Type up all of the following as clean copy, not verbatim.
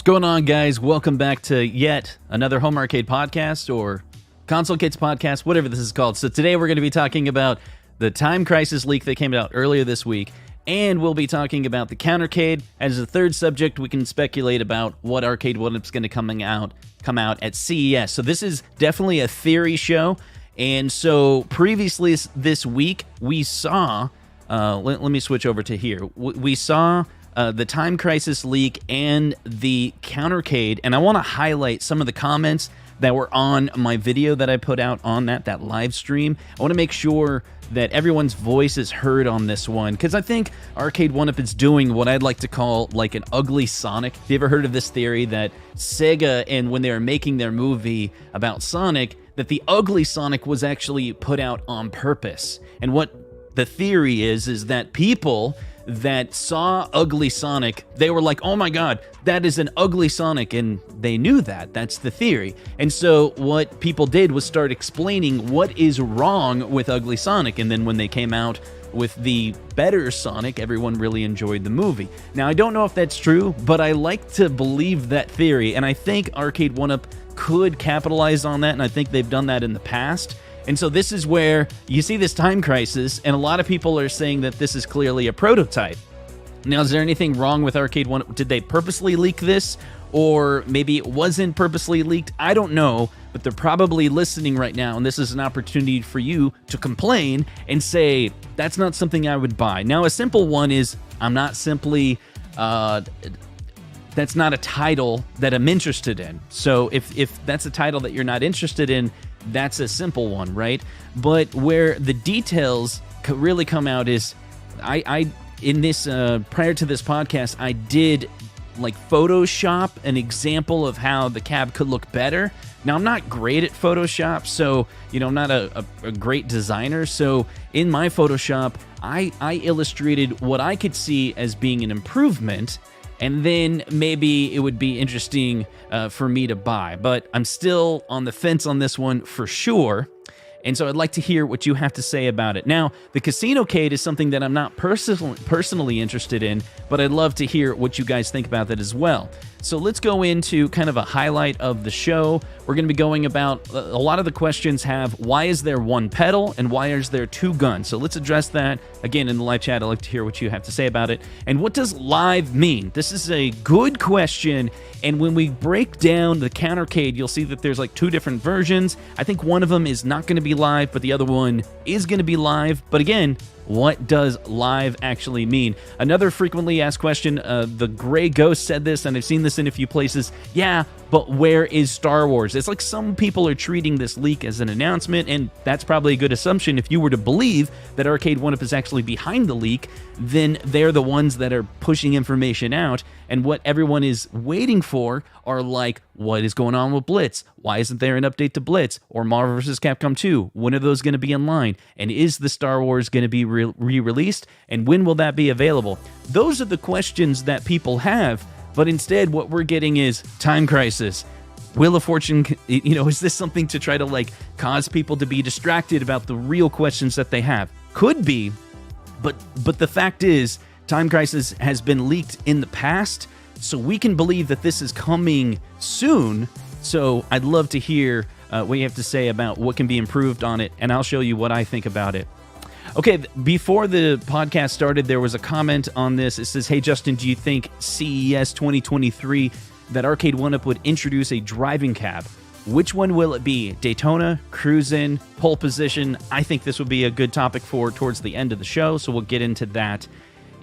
What's going on, guys? Welcome back to yet another Home Arcade podcast or Console Kids podcast, whatever this is called. So today we're going to be talking about the Time Crisis leak that came out earlier this week, and we'll be talking about the Cade. As a third subject, we can speculate about what Arcade1UP's going to come out at CES. So this is definitely a theory show, and so previously this week we saw, let me switch over to here. We saw the Time Crisis leak and the Cade, and I want to highlight some of the comments that were on my video that I put out on that live stream. I want to make sure that everyone's voice is heard on this one, because I think Arcade1UP is doing what I'd like to call like an ugly Sonic. Have you ever heard of this theory that Sega, and when they were making their movie about Sonic, that the ugly Sonic was actually put out on purpose? And what the theory is that people that saw ugly Sonic, they were like, oh my god, that is an ugly Sonic, and they knew that. That's the theory. And so what people did was start explaining what is wrong with ugly Sonic, and then when they came out with the better Sonic, everyone really enjoyed the movie. Now, I don't know if that's true, but I like to believe that theory, and I think Arcade1UP could capitalize on that, and I think they've done that in the past. And so this is where you see this Time Crisis, and a lot of people are saying that this is clearly a prototype. Now, is there anything wrong with Arcade1UP? Did they purposely leak this? Or maybe it wasn't purposely leaked? I don't know, but they're probably listening right now, and this is an opportunity for you to complain and say, that's not something I would buy. Now, a simple one is, I'm not simply... that's not a title that I'm interested in. So if that's a title that you're not interested in, that's a simple one, right? But where the details really come out is, I in this prior to this podcast, I did like Photoshop an example of how the cab could look better. Now, I'm not great at Photoshop, so I'm not a great designer. So in my Photoshop, I illustrated what I could see as being an improvement, and then maybe it would be interesting for me to buy. But I'm still on the fence on this one for sure. And so I'd like to hear what you have to say about it. Now, the Casino Cade is something that I'm not personally interested in, but I'd love to hear what you guys think about that as well. So let's go into kind of a highlight of the show. We're going to be going about, a lot of the questions have, why is there one pedal and why is there two guns? So let's address that. Again, in the live chat, I'd like to hear what you have to say about it. And what does live mean? This is a good question. And when we break down the Cade, you'll see that there's like two different versions. I think one of them is not going to be live, but the other one is going to be live. But again, what does live actually mean? Another frequently asked question, the Gray Ghost said this, and I've seen this in a few places. Yeah, but where is Star Wars? It's like some people are treating this leak as an announcement, and that's probably a good assumption. If you were to believe that Arcade1UP is actually behind the leak, then they're the ones that are pushing information out, and what everyone is waiting for are like, what is going on with Blitz? Why isn't there an update to Blitz? Or Marvel vs. Capcom 2? When are those going to be online? And is the Star Wars going to be re-released? And when will that be available? Those are the questions that people have, but instead what we're getting is Time Crisis. Wheel of Fortune, is this something to try to like cause people to be distracted about the real questions that they have? Could be, but the fact is, Time Crisis has been leaked in the past, so we can believe that this is coming soon. So I'd love to hear what you have to say about what can be improved on it, and I'll show you what I think about it. Okay, before the podcast started, there was a comment on this. It says, hey, Justin, do you think CES 2023 that Arcade1UP would introduce a driving cab? Which one will it be? Daytona, Cruisin', Pole Position? I think this would be a good topic for towards the end of the show, so we'll get into that.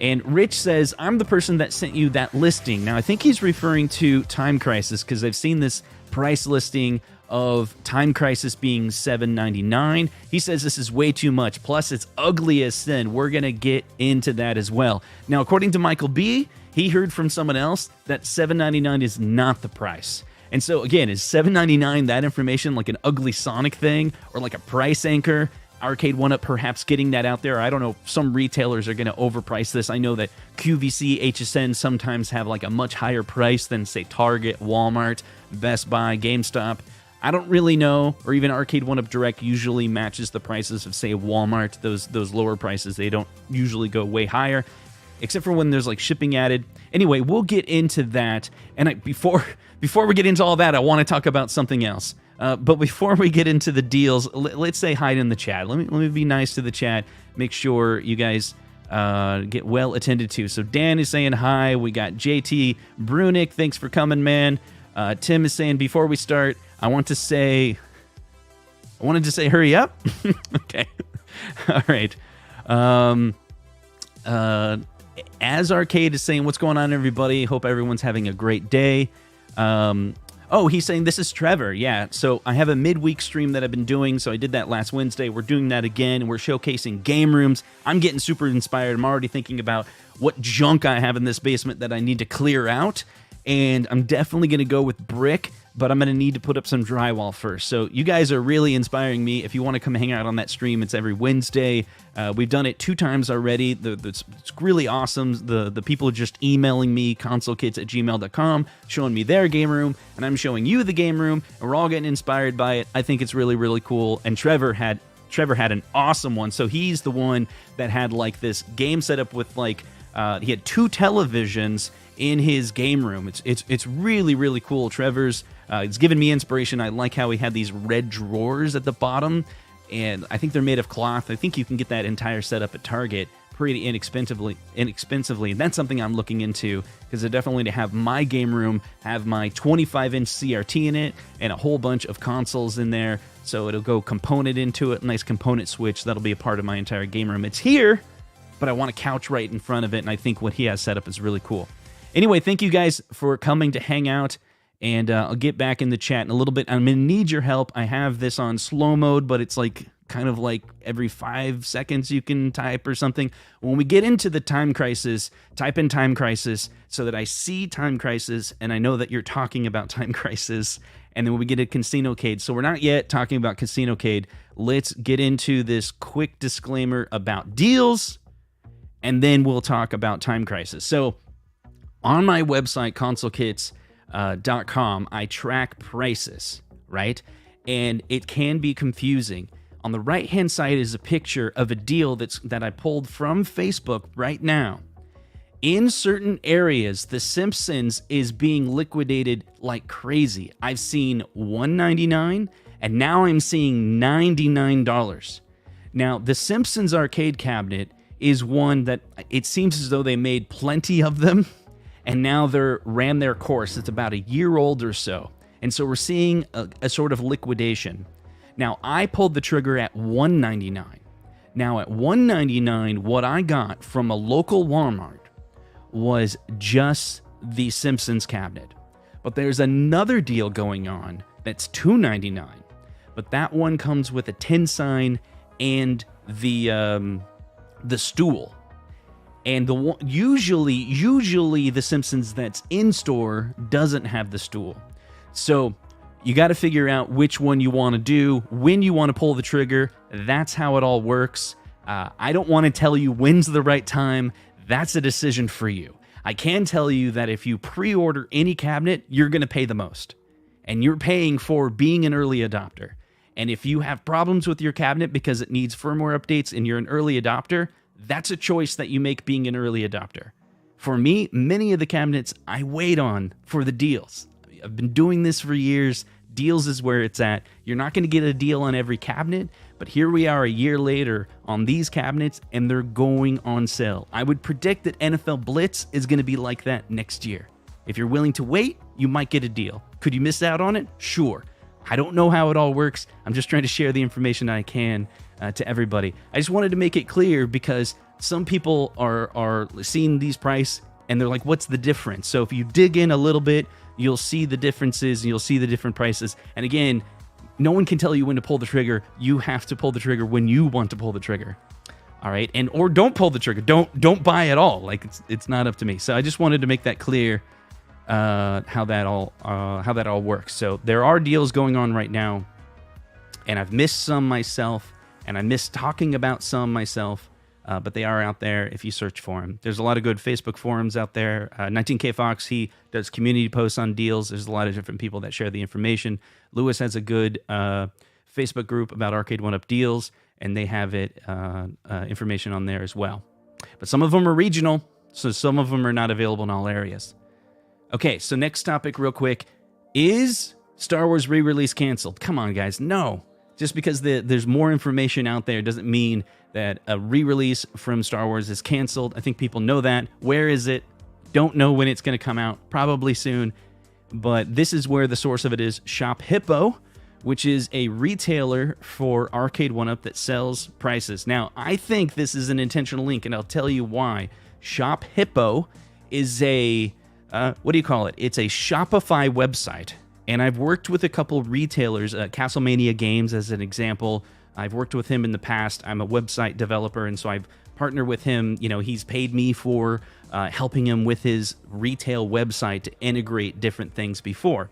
And Rich says, I'm the person that sent you that listing. Now, I think he's referring to Time Crisis, because I've seen this price listing of Time Crisis being $7.99. He says this is way too much. Plus, it's ugly as sin. We're going to get into that as well. Now, according to Michael B., he heard from someone else that $7.99 is not the price. And so, again, is $7.99 that information like an ugly Sonic thing or like a price anchor? Arcade1UP perhaps getting that out there. I don't know. Some retailers are going to overprice this. I know that QVC, HSN sometimes have like a much higher price than, say, Target, Walmart, Best Buy, GameStop. I don't really know, or even Arcade1UP Direct usually matches the prices of, say, Walmart. Those lower prices, they don't usually go way higher. except for when there's like shipping added. Anyway, we'll get into that. And before we get into all that, I want to talk about something else. But before we get into the deals, let's say hi in the chat. Let me be nice to the chat. Make sure you guys get well attended to. So Dan is saying hi. We got JT Brunick. Thanks for coming, man. Tim is saying, before we start, I wanted to say hurry up. Okay. All right. As Arcade is saying, what's going on, everybody? Hope everyone's having a great day. Oh, he's saying this is Trevor. Yeah, so I have a midweek stream that I've been doing. So I did that last Wednesday. We're doing that again, and we're showcasing game rooms. I'm getting super inspired. I'm already thinking about what junk I have in this basement that I need to clear out. And I'm definitely going to go with brick, but I'm going to need to put up some drywall first. So you guys are really inspiring me. If you want to come hang out on that stream, it's every Wednesday. We've done it 2 times already. It's really awesome. The people are just emailing me, consolekids@gmail.com, showing me their game room, and I'm showing you the game room, and we're all getting inspired by it. I think it's really, really cool. And Trevor had an awesome one. So he's the one that had like this game setup with like, he had 2 televisions in his game room. It's really, really cool. Trevor's it's given me inspiration. I like how he had these red drawers at the bottom, and I think they're made of cloth. I think you can get that entire setup at Target pretty inexpensively, and that's something I'm looking into, because I definitely to have my game room have my 25-inch CRT in it and a whole bunch of consoles in there, so it'll go component into it, nice component switch. That'll be a part of my entire game room. It's here, but I want a couch right in front of it, and I think what he has set up is really cool. Anyway, thank you guys for coming to hang out, and I'll get back in the chat in a little bit. I'm going to need your help. I have this on slow mode, but it's like kind of like every 5 seconds you can type or something. When we get into the time crisis, type in time crisis so that I see time crisis, and I know that you're talking about time crisis, and then when we get to Casino Cade. So we're not yet talking about Casino Cade. Let's get into this quick disclaimer about deals, and then we'll talk about time crisis. So on my website, consolekits.com, I track prices, right? And it can be confusing. On the right-hand side is a picture of a deal that I pulled from Facebook right now. In certain areas, The Simpsons is being liquidated like crazy. I've seen $1.99, and now I'm seeing $99. Now, The Simpsons arcade cabinet is one that it seems as though they made plenty of them, and now they're ran their course. It's about a year old or so. And so we're seeing a sort of liquidation. Now, I pulled the trigger at $1.99. Now, at $1.99, what I got from a local Walmart was just the Simpsons cabinet. But there's another deal going on that's $2.99. But that one comes with a tin sign and the stool. And usually the Simpsons that's in store doesn't have the stool. So you got to figure out which one you want to do, when you want to pull the trigger. That's how it all works. I don't want to tell you when's the right time. That's a decision for you. I can tell you that if you pre-order any cabinet, you're going to pay the most. And you're paying for being an early adopter. And if you have problems with your cabinet because it needs firmware updates and you're an early adopter, that's a choice that you make being an early adopter. For me, many of the cabinets I wait on for the deals. I've been doing this for years. Deals is where it's at. You're not going to get a deal on every cabinet, but here we are a year later on these cabinets, and they're going on sale. I would predict that NFL Blitz is going to be like that next year. If you're willing to wait, you might get a deal. Could you miss out on it? Sure. I don't know how it all works. I'm just trying to share the information I can to everybody. I just wanted to make it clear because some people are seeing these price and they're like, what's the difference? So if you dig in a little bit, you'll see the differences and you'll see the different prices. And again, no one can tell you when to pull the trigger. You have to pull the trigger when you want to pull the trigger. All right. And or don't pull the trigger. Don't buy at all. Like it's not up to me. So I just wanted to make that clear how that all works. So there are deals going on right now, and I've missed some myself. And I miss talking about some myself, but they are out there if you search for them. There's a lot of good Facebook forums out there. 19K Fox, he does community posts on deals. There's a lot of different people that share the information. Lewis has a good Facebook group about Arcade1UP deals, and they have it information on there as well. But some of them are regional. So some of them are not available in all areas. Okay, so next topic real quick. Is Star Wars re-release canceled? Come on, guys. No. Just because there's more information out there doesn't mean that a re-release from Star Wars is canceled. I think people know that. Where is it? Don't know when it's going to come out. Probably soon. But this is where the source of it is. Shop Hippo, which is a retailer for Arcade1UP that sells prices. Now, I think this is an intentional link, and I'll tell you why. Shop Hippo is a, what do you call it? It's a Shopify website. And I've worked with a couple retailers, CastleMania Games as an example. I've worked with him in the past. I'm a website developer, and so I've partnered with him. You know, he's paid me for helping him with his retail website to integrate different things before.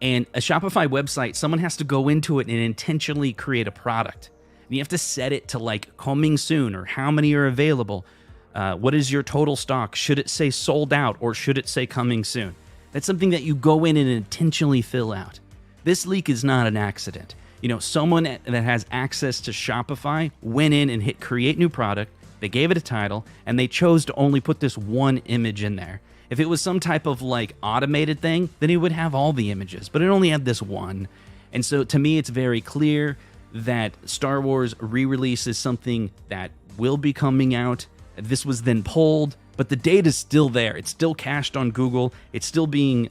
And a Shopify website, someone has to go into it and intentionally create a product. And you have to set it to like coming soon or how many are available. What is your total stock? Should it say sold out or should it say coming soon? That's something that you go in and intentionally fill out. This leak is not an accident. You know, someone that has access to Shopify went in and hit create new product. They gave it a title and they chose to only put this one image in there. If it was some type of like automated thing, then it would have all the images, but it only had this one. And so to me, it's very clear that Star Wars re-release is something that will be coming out. This was then pulled, but the data is still there. It's still cached on Google. It's still being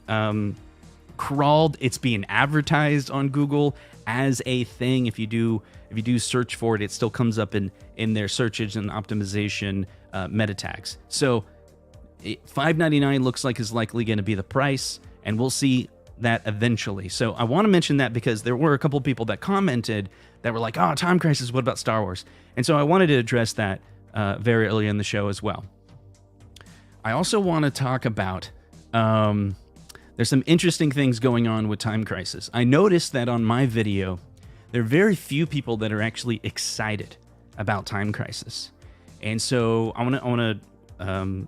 crawled. It's being advertised on Google as a thing. If you do search for it, it still comes up in their search engine optimization meta tags. So $5.99 looks like is likely going to be the price, and we'll see that eventually. So I want to mention that because there were a couple people that commented that were like, "Oh, Time Crisis, what about Star Wars?" And so I wanted to address that very early in the show as well. I also want to talk about there's some interesting things going on with Time Crisis. I noticed that on my video, there are very few people that are actually excited about Time Crisis, and so I want to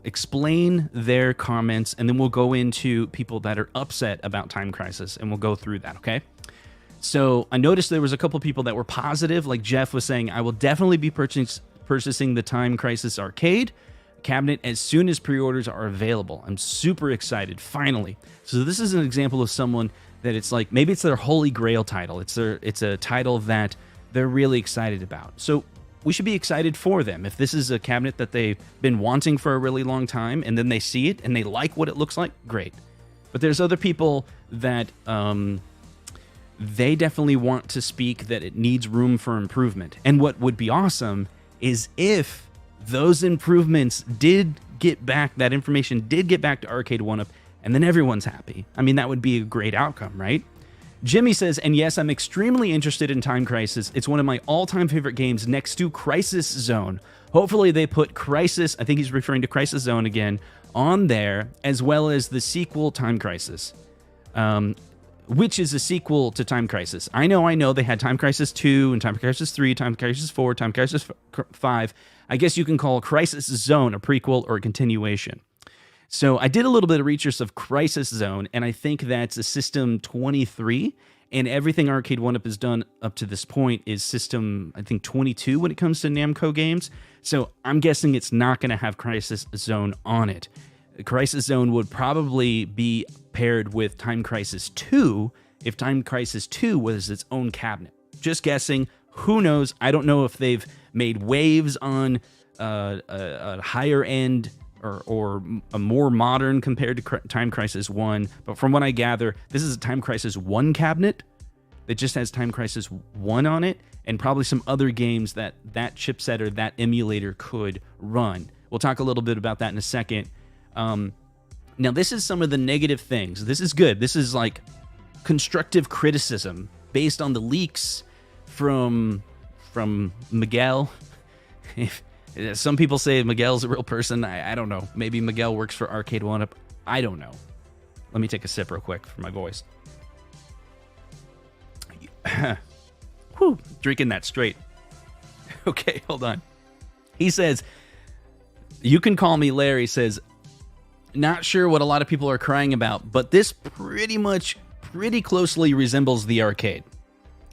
explain their comments, and then we'll go into people that are upset about Time Crisis, and we'll go through that, okay? So I noticed there was a couple people that were positive, like Jeff was saying, I will definitely be purchasing the Time Crisis Arcade cabinet as soon as pre-orders are available. I'm super excited, finally. So this is an example of someone that it's like, maybe it's their holy grail title. It's a title that they're really excited about. So we should be excited for them. If this is a cabinet that they've been wanting for a really long time and then they see it and they like what it looks like, great. But there's other people that they definitely want to speak that it needs room for improvement. And what would be awesome is if those improvements did get back, that information did get back to Arcade1UP, and then everyone's happy. I mean, that would be a great outcome, right? Jimmy says, and yes, I'm extremely interested in Time Crisis. It's one of my all-time favorite games next to Crisis Zone. Hopefully they put Crisis, I think he's referring to Crisis Zone again, on there, as well as the sequel Time Crisis, which is a sequel to Time Crisis. I know, they had Time Crisis 2 and Time Crisis 3, Time Crisis 4, Time Crisis 5. I guess you can call Crisis Zone a prequel or a continuation. So I did a little bit of research of Crisis Zone, and I think that's a System 23, and everything Arcade1UP has done up to this point is System, I think, 22 when it comes to Namco games. So I'm guessing it's not going to have Crisis Zone on it. Crisis Zone would probably be paired with Time Crisis 2 if Time Crisis 2 was its own cabinet. Just guessing. Who knows? I don't know if they've made waves on a higher end or a more modern compared to Time Crisis 1. But from what I gather, this is a Time Crisis 1 cabinet that just has Time Crisis 1 on it, and probably some other games that chipset or that emulator could run. We'll talk a little bit about that in a second. Now, this is some of the negative things. This is good. This is like constructive criticism based on the leaks from Miguel. Some people say Miguel's a real person. I don't know. Maybe Miguel works for Arcade1UP. I don't know. Let me take a sip real quick for my voice. Whew, drinking that straight. Okay, hold on. He says, you can call me Larry, says, not sure what a lot of people are crying about, but this pretty closely resembles the arcade.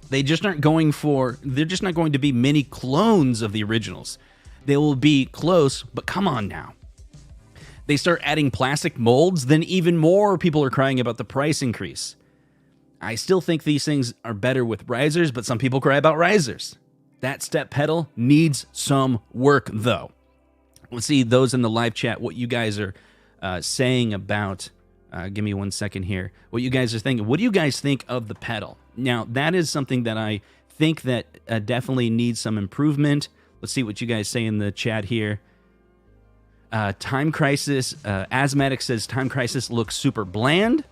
They're just not going to be many clones of the originals. They will be close, but come on now. they start adding plastic molds, then even more people are crying about the price increase. I still think these things are better with risers, but some people cry about risers. That step pedal needs some work, though. Let's see those in the live chat, what you guys are saying about... give me 1 second here. What you guys are thinking. What do you guys think of the pedal? Now, that is something that I think that definitely needs some improvement. Let's see what you guys say in the chat here. Time Crisis. Asthmatic says Time Crisis looks super bland.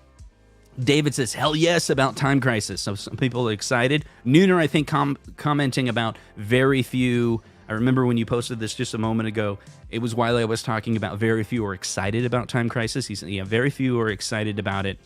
David says, hell yes about Time Crisis. So some people are excited. Nooner, I think, commenting about very few... I remember when you posted this just a moment ago, it was while I was talking about very few are excited about Time Crisis. He said, yeah, very few are excited about it.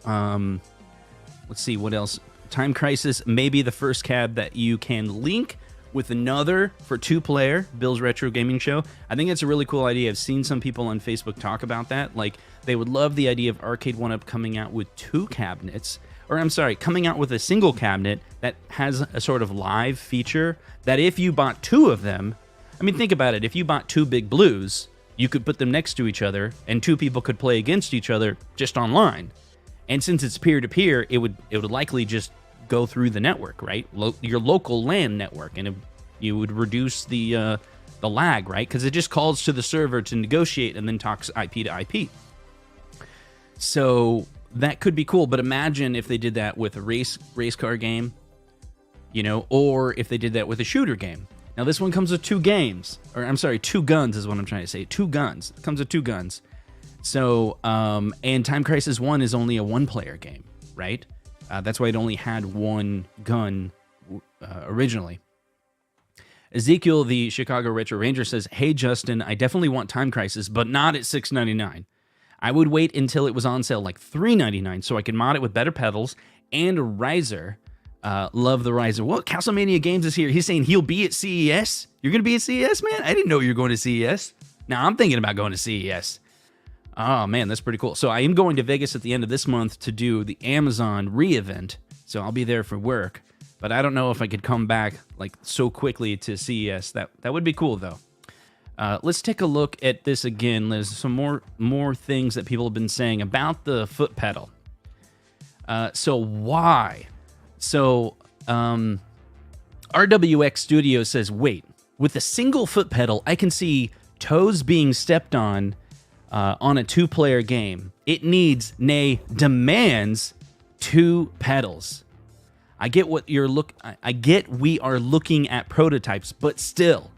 Let's see, what else? Time Crisis may be the first cab that you can link with another for 2-player, Bill's Retro Gaming Show. I think it's a really cool idea. I've seen some people on Facebook talk about that. Like, they would love the idea of Arcade1UP coming out with 2 cabinets, or I'm sorry, coming out with a single cabinet that has a sort of live feature that if you bought 2 of them, I mean, think about it. If you bought 2 Big Blues, you could put them next to each other, and 2 people could play against each other just online. And since it's peer-to-peer, it would likely just go through the network, right? Your local LAN network, and you would reduce the lag, right? Because it just calls to the server to negotiate and then talks IP to IP. So that could be cool, but imagine if they did that with a race car game, you know, or if they did that with a shooter game. Now this one comes with 2 games, or I'm sorry, 2 guns is what I'm trying to say. 2 guns. It comes with 2 guns. So, and Time Crisis 1 is only a 1-player game, right? That's why it only had 1 gun originally. Ezekiel, the Chicago Retro Ranger, says, hey, Justin, I definitely want Time Crisis, but not at $6.99. I would wait until it was on sale like $3.99 so I could mod it with better pedals and a riser. Love the riser. Well, CastleMania Games is here. He's saying he'll be at CES. You're going to be at CES, man? I didn't know you were going to CES. Now I'm thinking about going to CES. Oh, man, that's pretty cool. So I am going to Vegas at the end of this month to do the Amazon re-event. So I'll be there for work. But I don't know if I could come back like so quickly to CES. That would be cool, though. Let's take a look at this again. There's some more things that people have been saying about the foot pedal. So why? So RWX Studio says, wait, with a single foot pedal, I can see toes being stepped on a 2-player game. It needs, nay, demands 2 pedals. I get we are looking at prototypes, but still.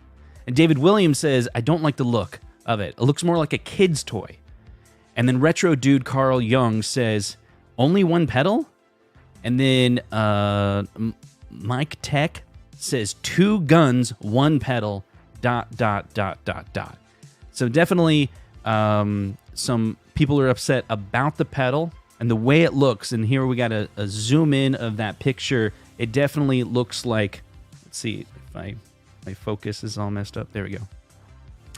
And David Williams says, I don't like the look of it. It looks more like a kid's toy. And then Retro Dude Carl Young says, only 1 pedal? And then Mike Tech says 2 guns, 1 pedal, ... So definitely some people are upset about the pedal and the way it looks. And here we got a zoom in of that picture. It definitely looks like, let's see if my focus is all messed up. There we go.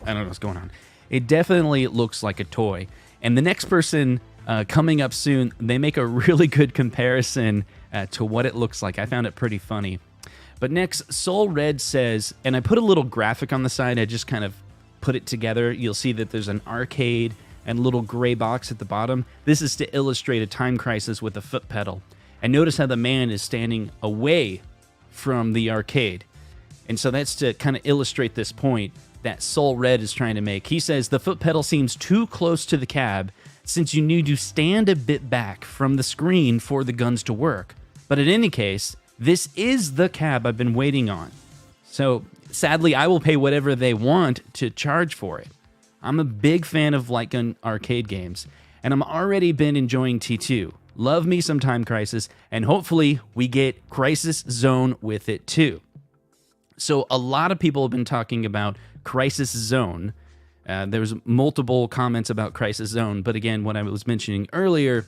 I don't know what's going on. It definitely looks like a toy. And the next person coming up soon, they make a really good comparison to what it looks like. I found it pretty funny. But next, Soul Red says, and I put a little graphic on the side. I just kind of put it together. You'll see that there's an arcade and a little gray box at the bottom. This is to illustrate a Time Crisis with a foot pedal. And notice how the man is standing away from the arcade. And so that's to kind of illustrate this point that Soul Red is trying to make. He says, the foot pedal seems too close to the cab since you need to stand a bit back from the screen for the guns to work. But in any case, this is the cab I've been waiting on. So sadly, I will pay whatever they want to charge for it. I'm a big fan of light gun arcade games, and I'm already been enjoying T2. Love me some Time Crisis, and hopefully we get Crisis Zone with it too. So a lot of people have been talking about Crisis Zone. There's multiple comments about Crisis Zone, but again, what I was mentioning earlier,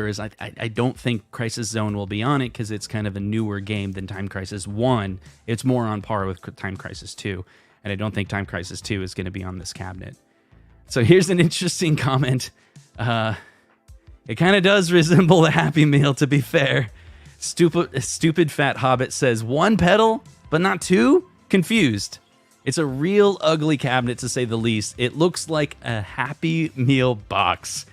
is I don't think Crisis Zone will be on it because it's kind of a newer game than Time Crisis 1. It's more on par with Time Crisis 2, and I don't think Time Crisis 2 is going to be on this cabinet. So here's an interesting comment. It kind of does resemble the Happy Meal, to be fair. Stupid Fat Hobbit says, 1 pedal, but not 2? Confused. It's a real ugly cabinet, to say the least. It looks like a Happy Meal box.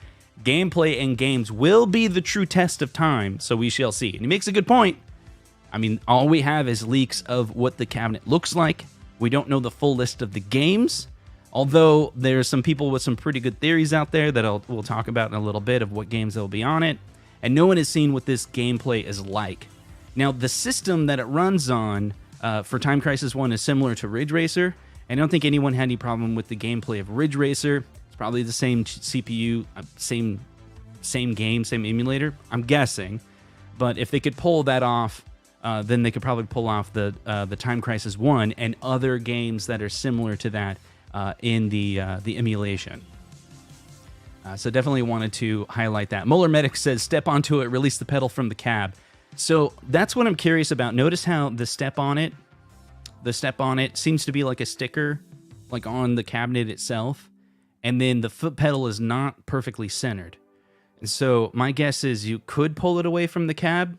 Gameplay and games will be the true test of time, so we shall see. And he makes a good point. I mean, all we have is leaks of what the cabinet looks like. We don't know the full list of the games, although there's some people with some pretty good theories out there that we'll talk about in a little bit of what games will be on it. And no one has seen what this gameplay is like. Now, the system that it runs on for Time Crisis 1 is similar to Ridge Racer. I don't think anyone had any problem with the gameplay of Ridge Racer. It's probably the same CPU, same game, same emulator, I'm guessing. But if they could pull that off, then they could probably pull off the Time Crisis 1 and other games that are similar to that in the emulation. So definitely wanted to highlight that. Molar Medic says, step onto it, release the pedal from the cab. So that's what I'm curious about. Notice how the step on it seems to be like a sticker, like on the cabinet itself. And then the foot pedal is not perfectly centered. And so my guess is you could pull it away from the cab,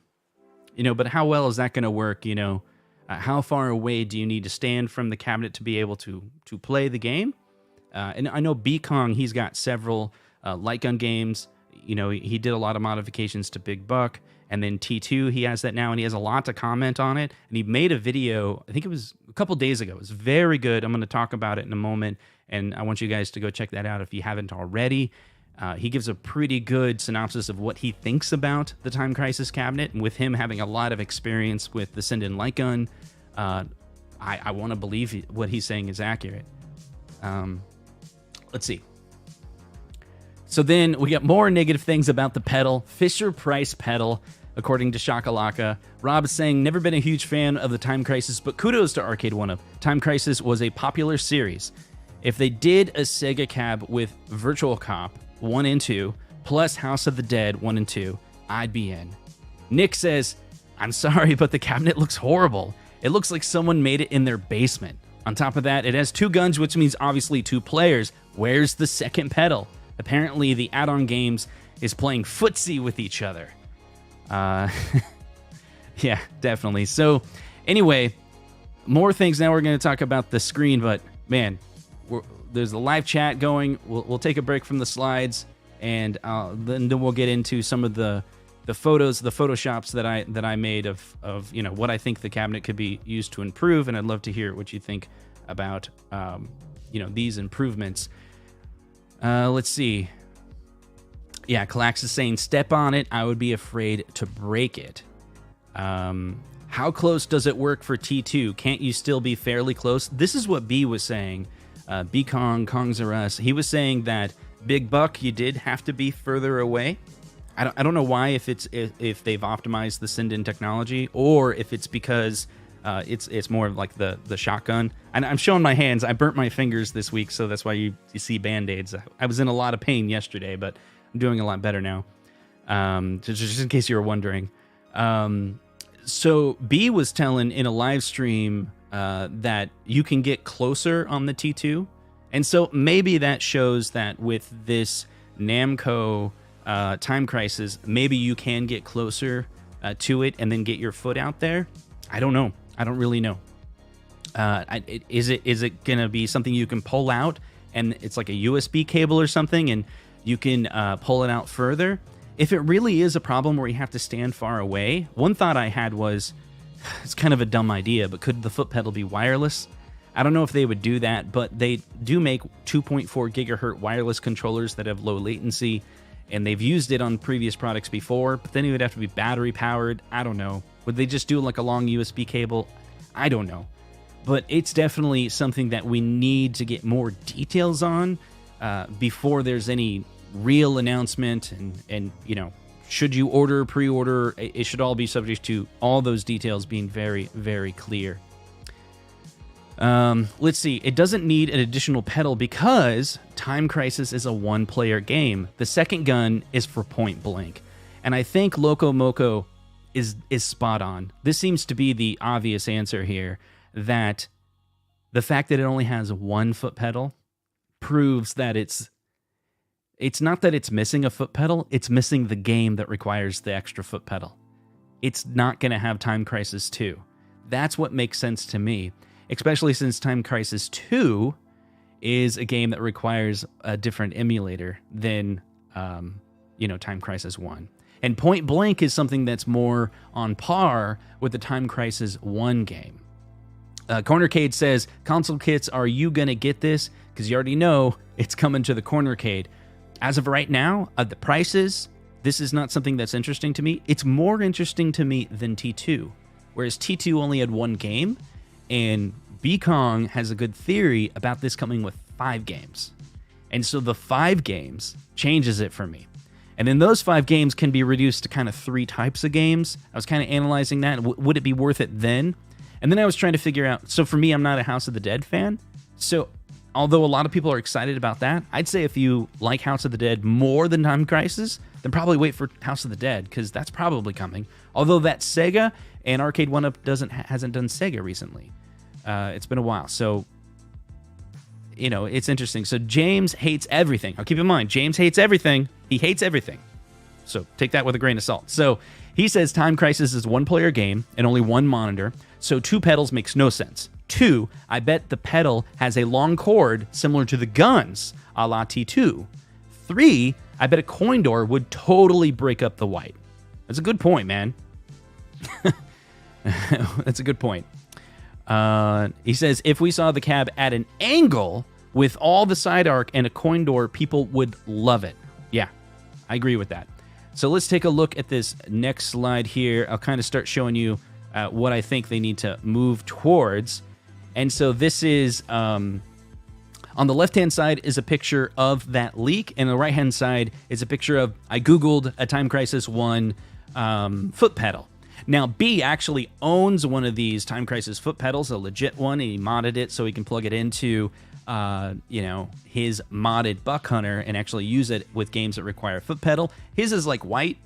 but how well is that going to work? How far away do you need to stand from the cabinet to be able to play the game? And I know B-Kong, he's got several light gun games. He did a lot of modifications to Big Buck. And then T2, he has that now, and he has a lot to comment on it. And he made a video, I think it was a couple days ago. It was very good. I'm going to talk about it in a moment, and I want you guys to go check that out if you haven't already. He gives a pretty good synopsis of what he thinks about the Time Crisis cabinet, and with him having a lot of experience with the Send-In light gun, I want to believe what he's saying is accurate. Let's see. So then we got more negative things about the pedal. Fisher-Price pedal, according to Shakalaka. Rob is saying, never been a huge fan of the Time Crisis, but kudos to Arcade1UP. Time Crisis was a popular series. If they did a Sega cab with Virtual Cop 1 and 2, plus House of the Dead 1 and 2, I'd be in. Nick says, I'm sorry, but the cabinet looks horrible. It looks like someone made it in their basement. On top of that, it has 2 guns, which means obviously 2 players. Where's the second pedal? Apparently, the add-on games is playing footsie with each other. Yeah, definitely. So, anyway, more things. Now we're going to talk about the screen, but man, there's a live chat going. We'll take a break from the slides, and then we'll get into some of the photos, the photoshops that I made of what I think the cabinet could be used to improve, and I'd love to hear what you think about these improvements. Let's see. Yeah, Kalax is saying, step on it. I would be afraid to break it. How close does it work for T2? Can't you still be fairly close? This is what B was saying. B-Kong, Kongs Are Us. He was saying that Big Buck, you did have to be further away. I don't know why, if they've optimized the send-in technology, or if it's because it's more of like the shotgun. And I'm showing my hands. I burnt my fingers this week, so that's why you see Band-Aids. I was in a lot of pain yesterday, but I'm doing a lot better now. Just in case you were wondering. So B was telling in a live stream that you can get closer on the T2. And so maybe that shows that with this Namco Time Crisis, maybe you can get closer to it and then get your foot out there. I don't know. I don't really know. Is it going to be something you can pull out and it's like a USB cable or something and you can pull it out further? If it really is a problem where you have to stand far away, one thought I had was, it's kind of a dumb idea, but could the foot pedal be wireless? I don't know if they would do that, but they do make 2.4 gigahertz wireless controllers that have low latency, and they've used it on previous products before, but then it would have to be battery powered. I don't know. Would they just do like a long USB cable? I don't know. But it's definitely something that we need to get more details on before there's any real announcement. And should you order, pre-order, it should all be subject to all those details being very, very clear. Let's see. It doesn't need an additional pedal because Time Crisis is a one-player game. The second gun is for point blank. And I think Loco Moco is spot on. This seems to be the obvious answer here, that the fact that it only has one foot pedal proves that it's not that it's missing a foot pedal, it's missing the game that requires the extra foot pedal. It's not going to have Time Crisis 2. That's what makes sense to me. especially since Time Crisis 2 is a game that requires a different emulator than, Time Crisis 1. And Point Blank is something that's more on par with the Time Crisis 1 game. Corner Cade says, console kits, are you going to get this? Because you already know it's coming to the Corner Cade. As of right now, the prices, this is not something that's interesting to me. It's more interesting to me than T2. Whereas T2 only had one game, and B-Kong has a good theory about this coming with 5 games. And so the 5 games changes it for me. And then those 5 games can be reduced to kind of 3 types of games. I was kind of analyzing that. Would it be worth it then? And then I was trying to figure out, so for me, I'm not a House of the Dead fan. So although a lot of people are excited about that, I'd say if you like House of the Dead more than Time Crisis, then probably wait for House of the Dead, because that's probably coming. Although that's Sega, and Arcade1UP hasn't done Sega recently. It's been a while. So, it's interesting. So James hates everything. Now keep in mind, James hates everything. He hates everything. So take that with a grain of salt. So he says Time Crisis is a 1-player game and only 1 monitor, so 2 pedals makes no sense. 2, I bet the pedal has a long cord similar to the guns, a la T2. 3, I bet a coin door would totally break up the white. That's a good point, man. That's a good point. He says, if we saw the cab at an angle with all the side arc and a coin door, people would love it. Yeah, I agree with that. So let's take a look at this next slide here. I'll kind of start showing you what I think they need to move towards. And so this is, on the left-hand side is a picture of that leak, and the right-hand side is a picture of, I Googled a Time Crisis 1 foot pedal. Now, B actually owns one of these Time Crisis foot pedals, a legit one, and he modded it so he can plug it into, his modded Buck Hunter and actually use it with games that require a foot pedal. His is like white,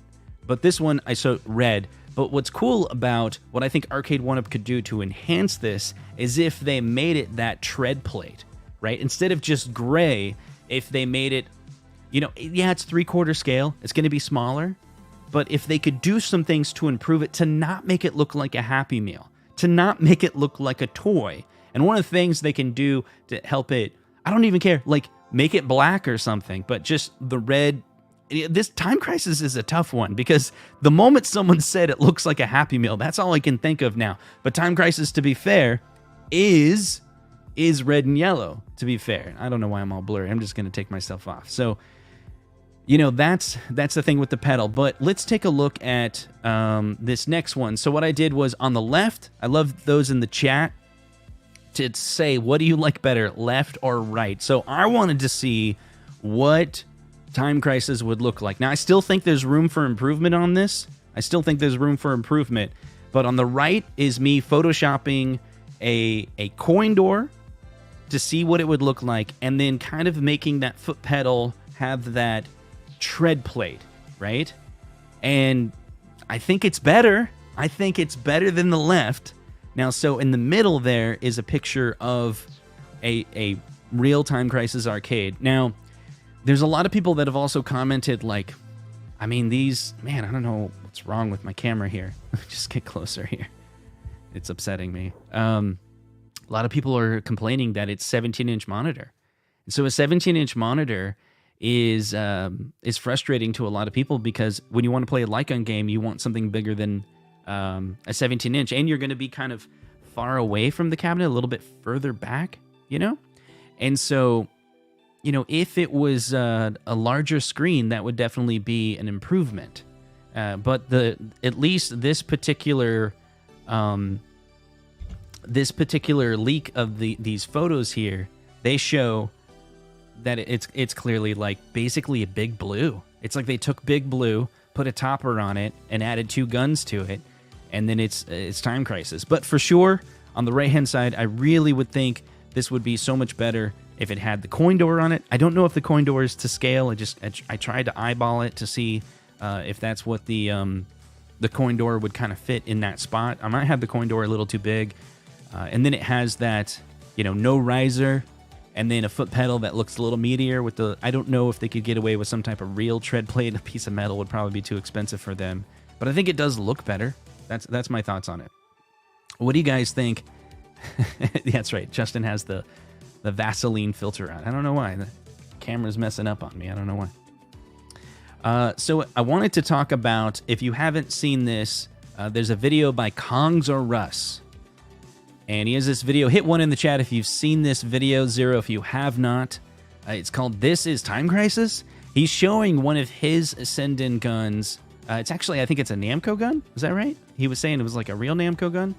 but this one I saw red. But what's cool about what I think Arcade1UP could do to enhance this is if they made it that tread plate, right? Instead of just gray, if they made it, yeah, it's 3/4 scale. It's going to be smaller. But if they could do some things to improve it, to not make it look like a Happy Meal, to not make it look like a toy. And one of the things they can do to help it, I don't even care, like make it black or something, but just the red. This Time Crisis is a tough one because the moment someone said it looks like a Happy Meal, that's all I can think of now. But Time Crisis, to be fair, is red and yellow, to be fair. I don't know why I'm all blurry. I'm just going to take myself off. So, that's the thing with the pedal. But let's take a look at this next one. So what I did was on the left, I love those in the chat to say, what do you like better, left or right? So I wanted to see what Time Crisis would look like. Now, I still think there's room for improvement on this. But on the right is me photoshopping a coin door to see what it would look like, and then kind of making that foot pedal have that tread plate, right? And I think it's better. I think it's better than the left. Now, so in the middle there is a picture of a real Time Crisis arcade. Now, there's a lot of people that have also commented, like, I mean, man, I don't know what's wrong with my camera here. Just get closer here. It's upsetting me. A lot of people are complaining that it's 17-inch monitor. And so a 17-inch monitor is frustrating to a lot of people because when you want to play a Lycon game, you want something bigger than a 17-inch, and you're going to be kind of far away from the cabinet, a little bit further back, And so, if it was a larger screen, that would definitely be an improvement. But at least this particular leak of these photos here, they show that it's clearly like basically a Big Blue. It's like they took Big Blue, put a topper on it, and added 2 guns to it, and then it's Time Crisis. But for sure, on the right-hand side, I really would think this would be so much better if it had the coin door on it. I don't know if the coin door is to scale. I tried to eyeball it to see if that's what the coin door would kind of fit in that spot. I might have the coin door a little too big. And then it has that, no riser, and then a foot pedal that looks a little meatier with I don't know if they could get away with some type of real tread plate. A piece of metal would probably be too expensive for them. But I think it does look better. That's my thoughts on it. What do you guys think? That's right. Justin has the Vaseline filter on. I don't know why. The camera's messing up on me. I don't know why. So I wanted to talk about, if you haven't seen this, there's a video by Kongs or Russ. And he has this video. Hit 1 in the chat if you've seen this video. 0 if you have not. It's called This is Time Crisis. He's showing one of his Ascendant guns. It's actually, I think it's a Namco gun. Is that right? He was saying it was like a real Namco gun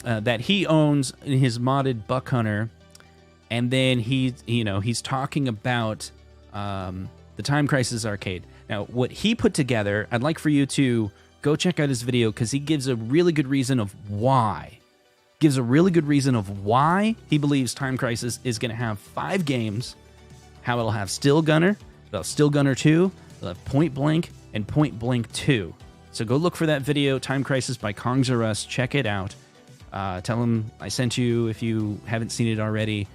that he owns in his modded Buck Hunter. And then he's talking about the Time Crisis arcade. Now, what he put together, I'd like for you to go check out his video because he gives a really good reason of why. Gives a really good reason of why he believes Time Crisis is going to have 5 games, how it'll have Still Gunner, it'll have Still Gunner 2, it'll have Point Blank, and Point Blank 2. So go look for that video, Time Crisis by Kongs or Us. Check it out. Tell him I sent you if you haven't seen it already.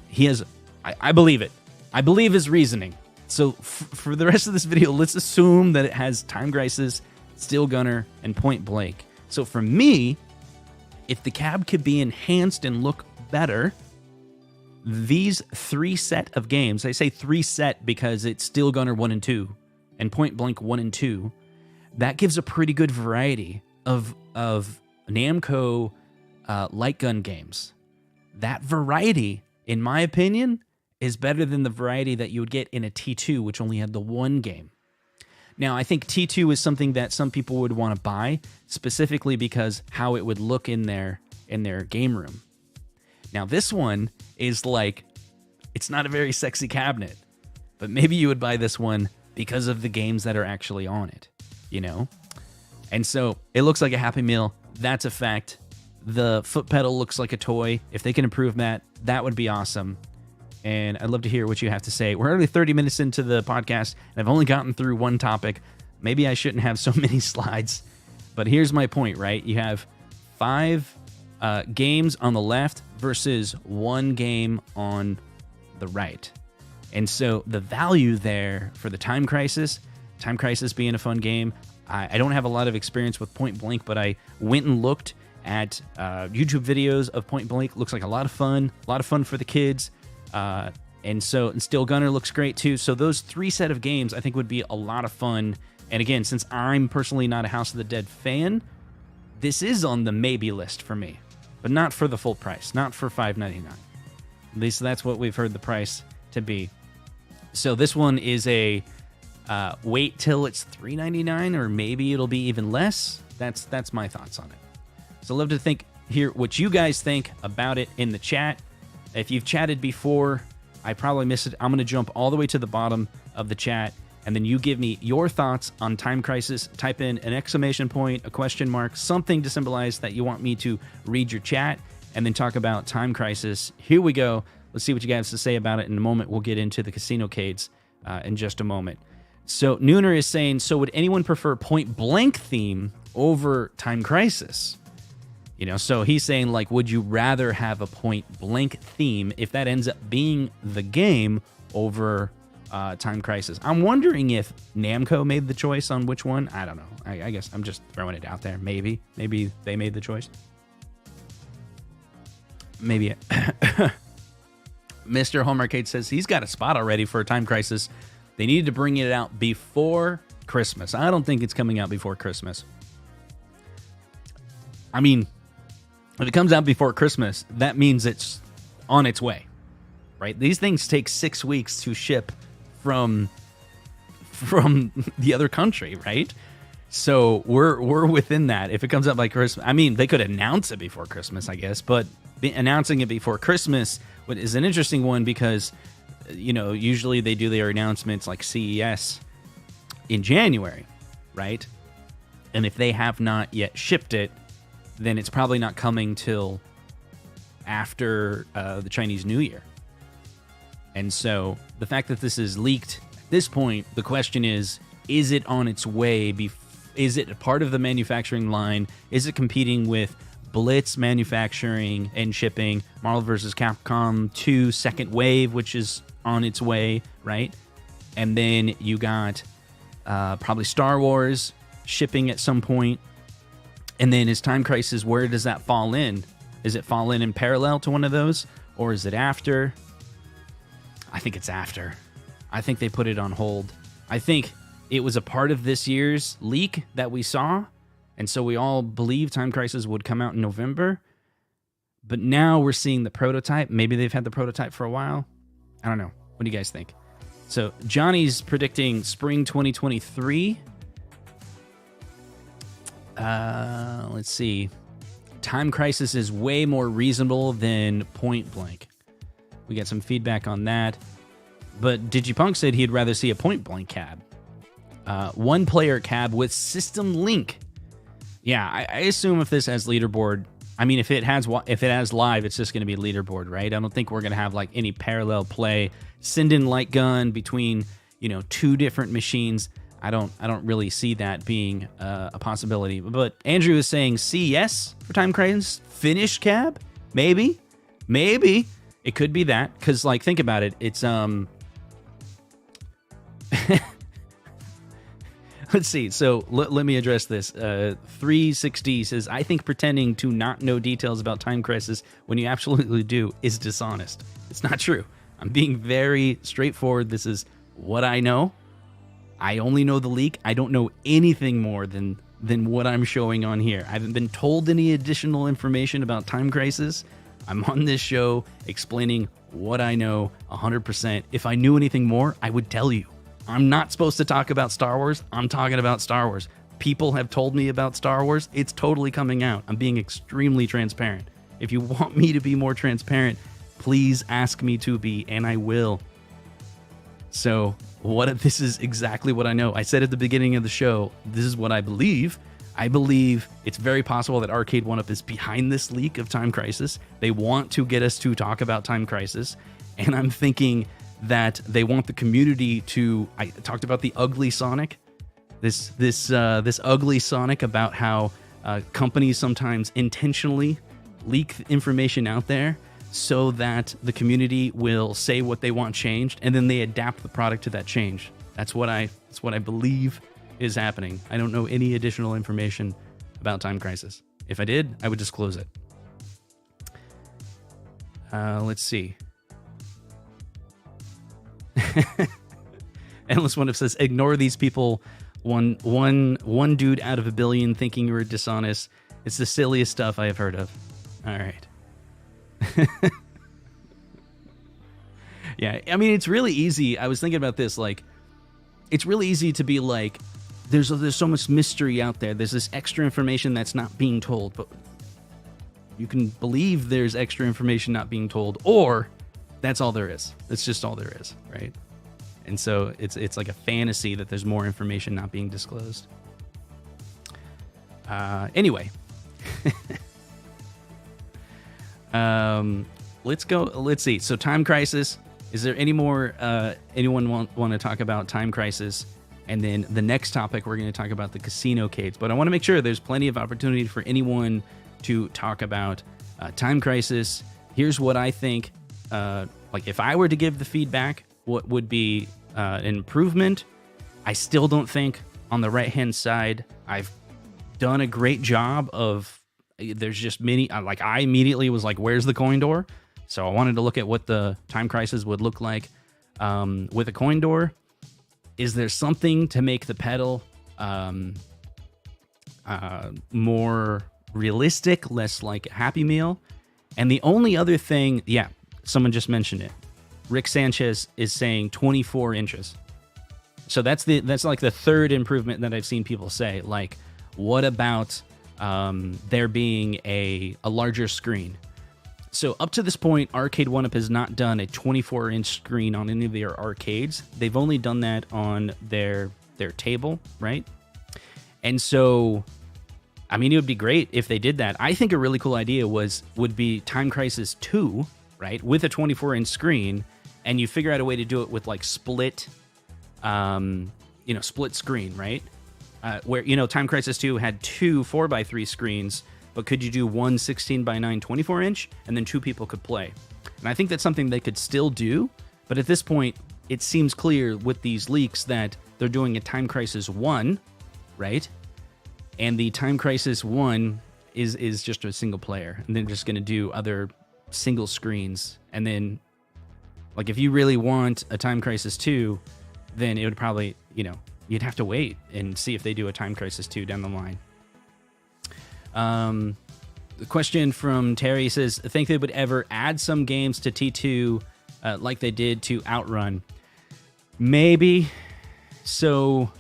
He has, I believe it. I believe his reasoning. So for the rest of this video, let's assume that it has Time Crisis, Still Gunner, and Point Blank. So for me, if the cab could be enhanced and look better, these 3 set of games, I say 3 set because it's Still Gunner 1 and 2, and Point Blank 1 and 2, that gives a pretty good variety of Namco light gun games. That variety, in my opinion, is better than the variety that you would get in a T2, which only had the 1 game. Now, I think T2 is something that some people would want to buy, specifically because how it would look in their game room. Now, this one is like, it's not a very sexy cabinet, but maybe you would buy this one because of the games that are actually on it, you know? And so, it looks like a Happy Meal. That's a fact. The foot pedal looks like a toy. If they can improve that, that would be awesome. And I'd love to hear what you have to say. We're already 30 minutes into the podcast, and I've only gotten through one topic. Maybe I shouldn't have so many slides, but here's my point, right? You have 5 games on the left versus 1 game on the right. And so the value there for the Time Crisis being a fun game, I don't have a lot of experience with Point Blank, but I went and looked at YouTube videos of Point Blank. Looks like a lot of fun for the kids. And Still Gunner looks great too. So those 3 set of games I think would be a lot of fun. And again, since I'm personally not a House of the Dead fan, this is on the maybe list for me, but not for the full price, not for $5.99. At least that's what we've heard the price to be. So this one is a wait till it's $3.99, or maybe it'll be even less. That's my thoughts on it. So I'd love to hear what you guys think about it in the chat. If you've chatted before, I probably missed it. I'm going to jump all the way to the bottom of the chat, and then you give me your thoughts on Time Crisis. Type in an exclamation point, a question mark, something to symbolize that you want me to read your chat, and then talk about Time Crisis. Here we go. Let's see what you guys have to say about it in a moment. We'll get into the casino cades in just a moment. So Nooner is saying, so would anyone prefer Point Blank theme over Time Crisis? You know, so he's saying, like, would you rather have a Point Blank theme if that ends up being the game over Time Crisis? I'm wondering if Namco made the choice on which one. I don't know. I guess I'm just throwing it out there. Maybe they made the choice. Maybe. Mr. Home Arcade says he's got a spot already for a Time Crisis. They needed to bring it out before Christmas. I don't think it's coming out before Christmas. I mean, if it comes out before Christmas, that means it's on its way, right? These things take 6 weeks to ship from the other country, right? So we're within that. If it comes out by Christmas, I mean, they could announce it before Christmas, I guess, but announcing it before Christmas is an interesting one because, you know, usually they do their announcements like CES in January, right? And if they have not yet shipped it, then it's probably not coming till after the Chinese New Year. And so the fact that this is leaked at this point, the question is it on its way? Is it a part of the manufacturing line? Is it competing with Blitz manufacturing and shipping, Marvel vs. Capcom 2 Second Wave, which is on its way, right? And then you got probably Star Wars shipping at some point. And then is Time Crisis, where does that fall in? Is it fallen in parallel to one of those? Or is it after? I think it's after. I think they put it on hold. I think it was a part of this year's leak that we saw, and so we all believed Time Crisis would come out in November. But now we're seeing the prototype. Maybe they've had the prototype for a while. I don't know. What do you guys think? So Johnny's predicting spring 2023. Let's see. Time Crisis is way more reasonable than Point Blank. We got some feedback on that. But Digipunk said he'd rather see a Point Blank cab. One-player cab with system link. Yeah, I assume if this has leaderboard, I mean, if it has live, it's just going to be leaderboard, right? I don't think we're going to have like any parallel play, send in light gun between, you know, two different machines. I don't really see that being a possibility. But Andrew is saying CS for Time Crisis, finished cab, maybe it could be that, because like think about it, it's Let's see. So let me address this. 360 says, I think pretending to not know details about Time Crisis when you absolutely do is dishonest. It's not true. I'm being very straightforward. This is what I know. I only know the leak. I don't know anything more than what I'm showing on here. I haven't been told any additional information about Time Crisis. I'm on this show explaining what I know 100%. If I knew anything more, I would tell you. I'm not supposed to talk about Star Wars. I'm talking about Star Wars. People have told me about Star Wars. It's totally coming out. I'm being extremely transparent. If you want me to be more transparent, please ask me to be, and I will. So this is exactly what I know. I said at the beginning of the show, this is what I believe. I believe it's very possible that Arcade1UP is behind this leak of Time Crisis. They want to get us to talk about Time Crisis. And I'm thinking that they want the community to, I talked about the ugly Sonic, this ugly Sonic about how companies sometimes intentionally leak information out there so that the community will say what they want changed, and then they adapt the product to that change. That's what I believe is happening. I don't know any additional information about Time Crisis. If I did, I would disclose it. Let's see. Endless One says, ignore these people. One dude out of a billion thinking you were dishonest. It's the silliest stuff I have heard of. All right. Yeah, I mean, it's really easy. I was thinking about this, like, it's really easy to be like, there's so much mystery out there. There's this extra information that's not being told, but you can believe there's extra information not being told, or that's all there is. That's just all there is, right? And so it's like a fantasy that there's more information not being disclosed. Anyway. Let's go. Let's see. So Time Crisis. Is there any more anyone want to talk about Time Crisis? And then the next topic, we're going to talk about the casino Cades. But I want to make sure there's plenty of opportunity for anyone to talk about Time Crisis. Here's what I think. Like if I were to give the feedback, what would be an improvement? I still don't think on the right-hand side I've done a great job of. There's just many. Like I immediately was like, "Where's the coin door?" So I wanted to look at what the Time Crisis would look like with a coin door. Is there something to make the pedal more realistic, less like a Happy Meal? And the only other thing, yeah, someone just mentioned it. Rick Sanchez is saying 24 inches. So that's like the third improvement that I've seen people say. Like, what about there being a larger screen? So up to this point, Arcade1UP has not done a 24-inch screen on any of their arcades. They've only done that on their table, right? And so, I mean, it would be great if they did that. I think a really cool idea would be Time Crisis 2, right, with a 24-inch screen, and you figure out a way to do it with like split screen, right? Where, Time Crisis 2 had two 4x3 screens, but could you do one 16x9 24-inch, and then two people could play? And I think that's something they could still do, but at this point, it seems clear with these leaks that they're doing a Time Crisis 1, right? And the Time Crisis 1 is just a single player, and they're just going to do other single screens. And then, like, if you really want a Time Crisis 2, then it would probably, you'd have to wait and see if they do a Time Crisis 2 down the line. The question from Terry says, I think they would ever add some games to T2 like they did to Outrun. Maybe. So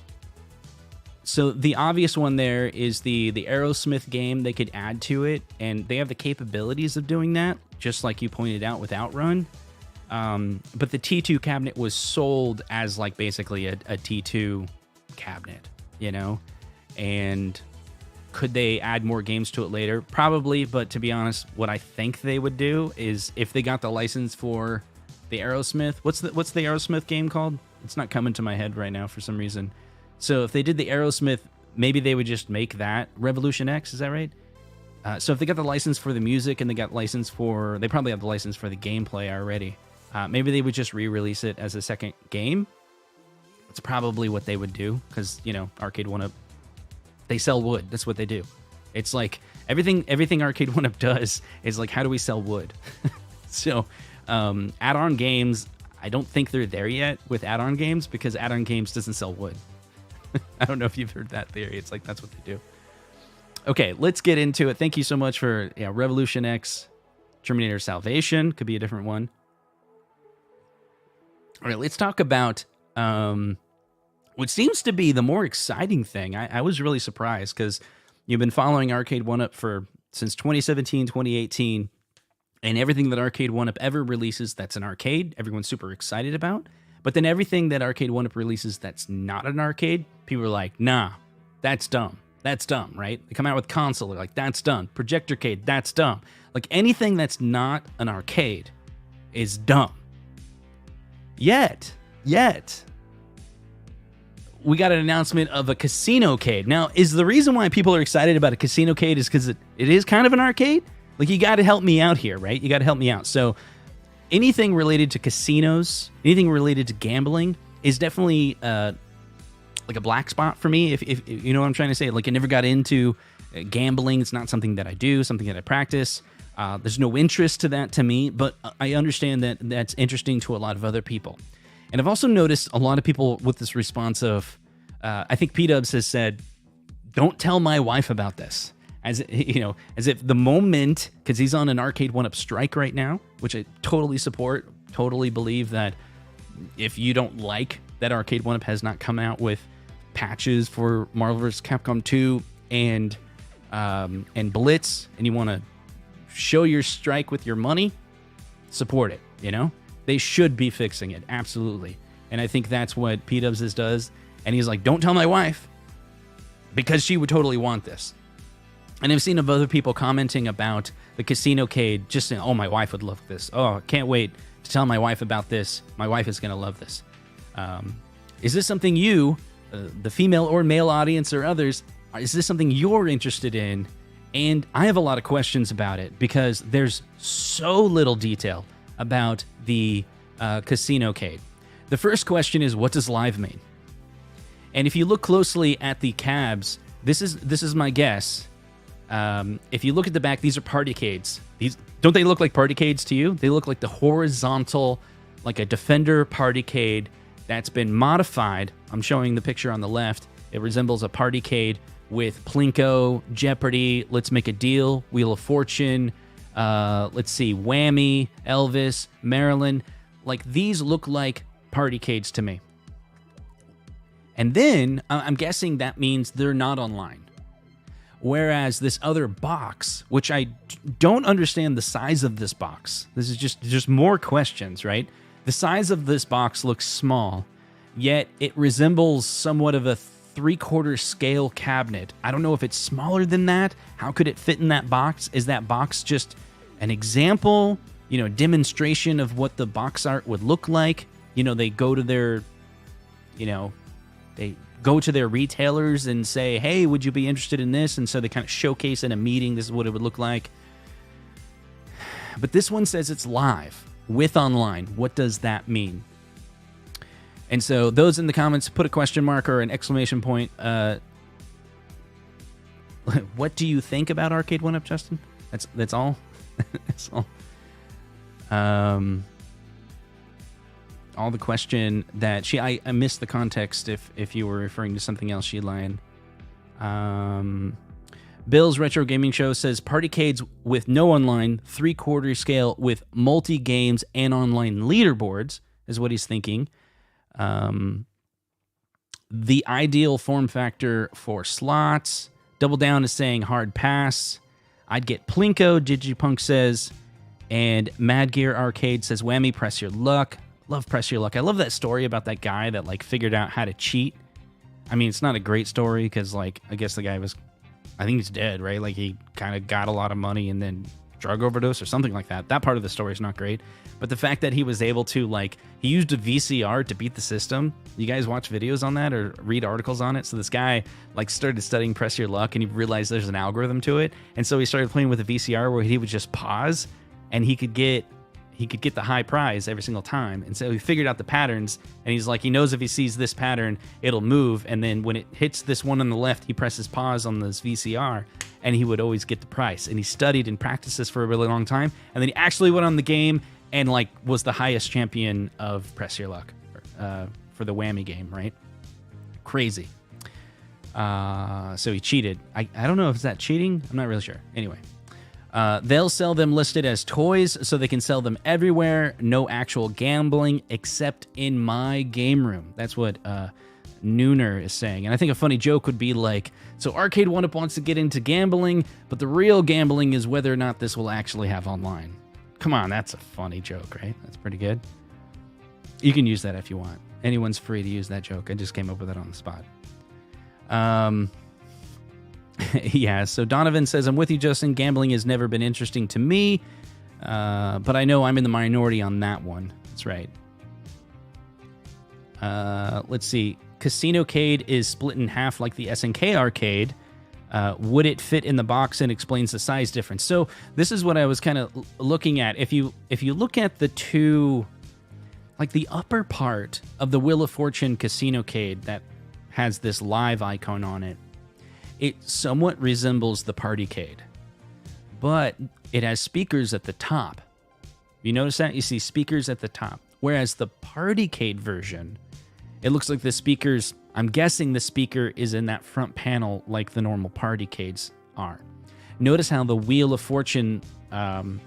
the obvious one there is the Aerosmith game. They could add to it, and they have the capabilities of doing that, just like you pointed out with Outrun. But the T2 cabinet was sold as like basically a T2 cabinet, and could they add more games to it later? Probably, but to be honest, what I think they would do is if they got the license for the Aerosmith, what's the Aerosmith game called? It's not coming to my head right now for some reason. So if they did the Aerosmith, maybe they would just make that Revolution X, is that right? So if they got the license for the music and they probably have the license for the gameplay already. Maybe they would just re-release it as a second game. That's probably what they would do, because, Arcade1UP, they sell wood. That's what they do. It's like everything Arcade1UP does is like, how do we sell wood? So add-on games, I don't think they're there yet with add-on games, because add-on games doesn't sell wood. I don't know if you've heard that theory. It's like, that's what they do. Okay, let's get into it. Thank you so much for Revolution X, Terminator Salvation. Could be a different one. All right, let's talk about what seems to be the more exciting thing. I was really surprised, because you've been following Arcade1UP since 2017, 2018, and everything that Arcade1UP ever releases that's an arcade, everyone's super excited about. But then everything that Arcade1UP releases that's not an arcade, people are like, nah, that's dumb. That's dumb, right? They come out with console, they're like, that's dumb. Projectorcade, that's dumb. Like, anything that's not an arcade is dumb. Yet, we got an announcement of a Casino-cade. Now, is the reason why people are excited about a Casino-cade is because it is kind of an arcade? Like, you got to help me out here, right? You got to help me out. So, anything related to casinos, anything related to gambling is definitely like a black spot for me, if you know what I'm trying to say. Like, I never got into gambling. It's not something that I do, something that I practice. There's no interest to that to me, but I understand that that's interesting to a lot of other people. And I've also noticed a lot of people with this response of, I think P-Dubs has said, don't tell my wife about this. As if the moment, because he's on an Arcade1UP strike right now, which I totally support, totally believe that if you don't like that Arcade1UP has not come out with patches for Marvel vs. Capcom 2 and Blitz, and you want to show your strike with your money, support it, They should be fixing it, absolutely. And I think that's what P-Dubs does. And he's like, don't tell my wife, because she would totally want this. And I've seen of other people commenting about the Casino-cade, just saying, oh, my wife would love this. Oh, I can't wait to tell my wife about this. My wife is going to love this. Is this something you, the female or male audience or others, is this something you're interested in? And I have a lot of questions about it, because there's so little detail about the Casino-cade. The first question is, what does live mean? And if you look closely at the cabs, this is my guess. If you look at the back, these are partycades. Don't they look like partycades to you? They look like the horizontal, like a Defender partycade that's been modified. I'm showing the picture on the left. It resembles a partycade with Plinko, Jeopardy, Let's Make a Deal, Wheel of Fortune, let's see, Whammy, Elvis, Maryland. Like, these look like partycades to me. And then I'm guessing that means they're not online. Whereas this other box, which I don't understand the size of this box. This is just more questions, right? The size of this box looks small, yet it resembles somewhat of a 3/4 scale cabinet. I don't know if it's smaller than that. How could it fit in that box? Is that box just an example, demonstration of what the box art would look like? They go to their, they go to their retailers and say, hey, would you be interested in this? And so they kind of showcase in a meeting, this is what it would look like. But this one says it's live with online. What does that mean? And so those in the comments, put a question mark or an exclamation point. what do you think about Arcade1UP, Justin? That's all. That's all. All the question that I missed the context if you were referring to something else, she lied. Bill's Retro Gaming Show says partycades with no online, 3/4 scale with multi games and online leaderboards is what he's thinking. The ideal form factor for slots. Double Down is saying hard pass. I'd get Plinko, Digipunk says. And Mad Gear Arcade says whammy, press your luck. Love press your luck. I love that story about that guy that like figured out how to cheat. I mean, it's not a great story because like I guess the guy was, I think he's dead, right? Like he kind of got a lot of money and then drug overdose or something like that. That part of the story is not great. But the fact that he was able to, like, he used a VCR to beat the system. You guys watch videos on that or read articles on it? So this guy, like, started studying Press Your Luck and he realized there's an algorithm to it. And so he started playing with a VCR where he would just pause and he could get the high prize every single time. And so he figured out the patterns and he's like, he knows if he sees this pattern, it'll move. And then when it hits this one on the left, he presses pause on this VCR and he would always get the price. And he studied and practiced this for a really long time. And then he actually went on the game and like was the highest champion of Press Your Luck for the whammy game, right? Crazy. So he cheated. I don't know if that cheating. I'm not really sure. Anyway. They'll sell them listed as toys so they can sell them everywhere. No actual gambling except in my game room. That's what Nooner is saying. And I think a funny joke would be like, so Arcade1UP wants to get into gambling, but the real gambling is whether or not this will actually have online. Come on, that's a funny joke, right? That's pretty good. You can use that if you want. Anyone's free to use that joke. I just came up with it on the spot. Yeah, so Donovan says, I'm with you, Justin. Gambling has never been interesting to me, but I know I'm in the minority on that one. That's right. Let's see. Casino Cade is split in half like the SNK arcade. Would it fit in the box, and explains the size difference? So this is what I was kind of looking at. If you look at the two, like the upper part of the Wheel of Fortune Casino Cade that has this live icon on it, it somewhat resembles the Partycade, but it has speakers at the top. You notice that? You see speakers at the top. Whereas the Partycade version, it looks like the speakers, I'm guessing the speaker is in that front panel like the normal Partycades are. Notice how the Wheel of Fortune on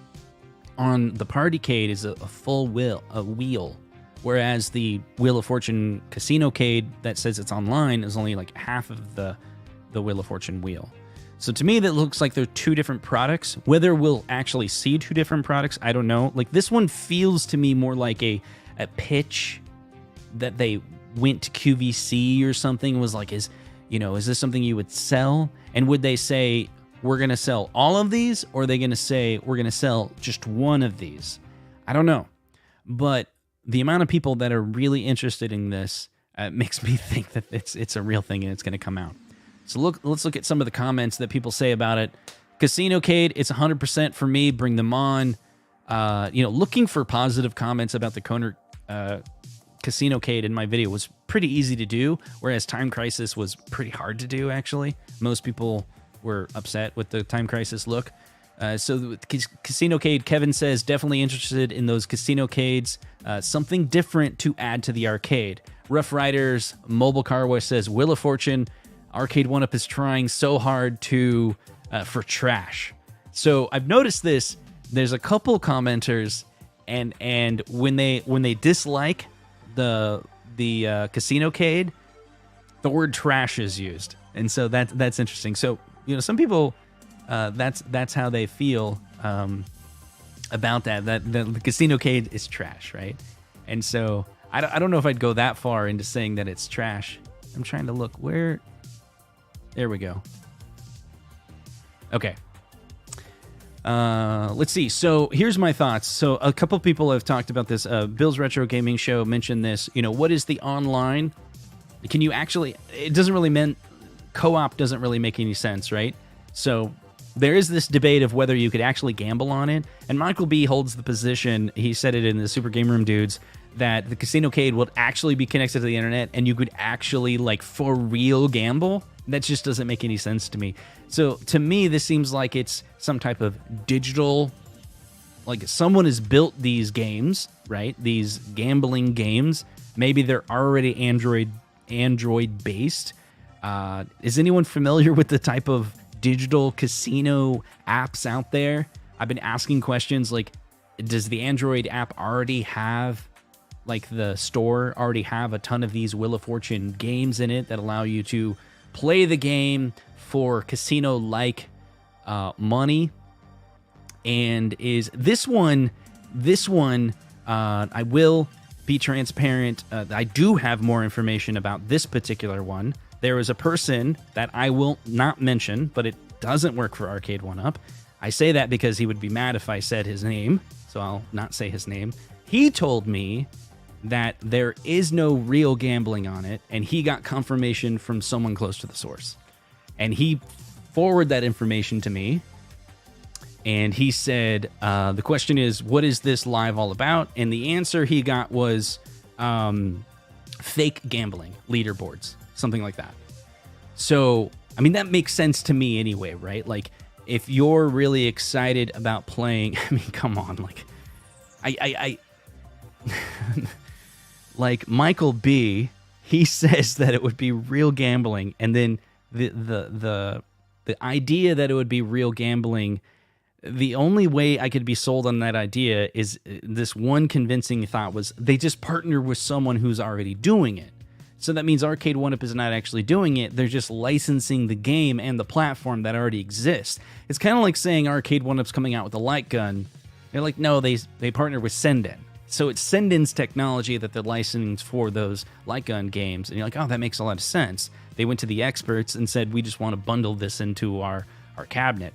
the Partycade is a full wheel, whereas the Wheel of Fortune Casino Cade that says it's online is only like half of the Wheel of Fortune wheel. So to me, that looks like they're two different products. Whether we'll actually see two different products, I don't know. Like this one feels to me more like a pitch that they went to QVC or something, was like, is this something you would sell? And would they say, we're going to sell all of these? Or are they going to say, we're going to sell just one of these? I don't know. But the amount of people that are really interested in this makes me think that it's a real thing and it's going to come out. So let's look at some of the comments that people say about it. Casino Cade, it's 100% for me. Bring them on. Looking for positive comments about the Casino Cade in my video was pretty easy to do, whereas Time Crisis was pretty hard to do, actually. Most people were upset with the Time Crisis look. So Casino Cade, Kevin says, definitely interested in those Casino Cades. Something different to add to the arcade. Rough Riders, Mobile Car Wash says, Wheel of Fortune, Arcade1UP is trying so hard for trash. So I've noticed this. There's a couple commenters, and when they dislike the Casino Cade, the word trash is used, and so that's interesting. So some people that's how they feel about that the Casino Cade is trash, right? And so I don't know if I'd go that far into saying that it's trash. I'm trying to look where. There we go. Okay. Let's see. So here's my thoughts. So a couple people have talked about this. Bill's Retro Gaming Show mentioned this. What is the online? Can you actually? It doesn't really mean co-op doesn't really make any sense, right? So there is this debate of whether you could actually gamble on it. And Michael B holds the position. He said it in the Super Game Room Dudes that the Casino Cade would actually be connected to the internet and you could actually like for real gamble. That just doesn't make any sense to me. So to me, this seems like it's some type of digital, like someone has built these games, right? These gambling games. Maybe they're already Android based. Is anyone familiar with the type of digital casino apps out there? I've been asking questions like, does the Android app already have, like the store already have a ton of these Wheel of Fortune games in it that allow you to play the game for casino-like money? And is this one, I will be transparent. I do have more information about this particular one. There is a person that I will not mention, but it doesn't work for Arcade1UP. I say that because he would be mad if I said his name, so I'll not say his name. He told me that there is no real gambling on it, and he got confirmation from someone close to the source. And he forwarded that information to me, and he said, the question is, what is this live all about? And the answer he got was fake gambling leaderboards, something like that. So, I mean, that makes sense to me anyway, right? Like, if you're really excited about playing, I mean, come on, like, I like Michael B, he says that it would be real gambling, and then the idea that it would be real gambling, the only way I could be sold on that idea is this one convincing thought was they just partner with someone who's already doing it. So that means Arcade1UP is not actually doing it. They're just licensing the game and the platform that already exists. It's kind of like saying Arcade1UP's coming out with a light gun. They're like, no, they partner with Sendin. So it's Sendin's technology that they're licensing for those light gun games. And you're like, oh, that makes a lot of sense. They went to the experts and said, we just want to bundle this into our cabinet.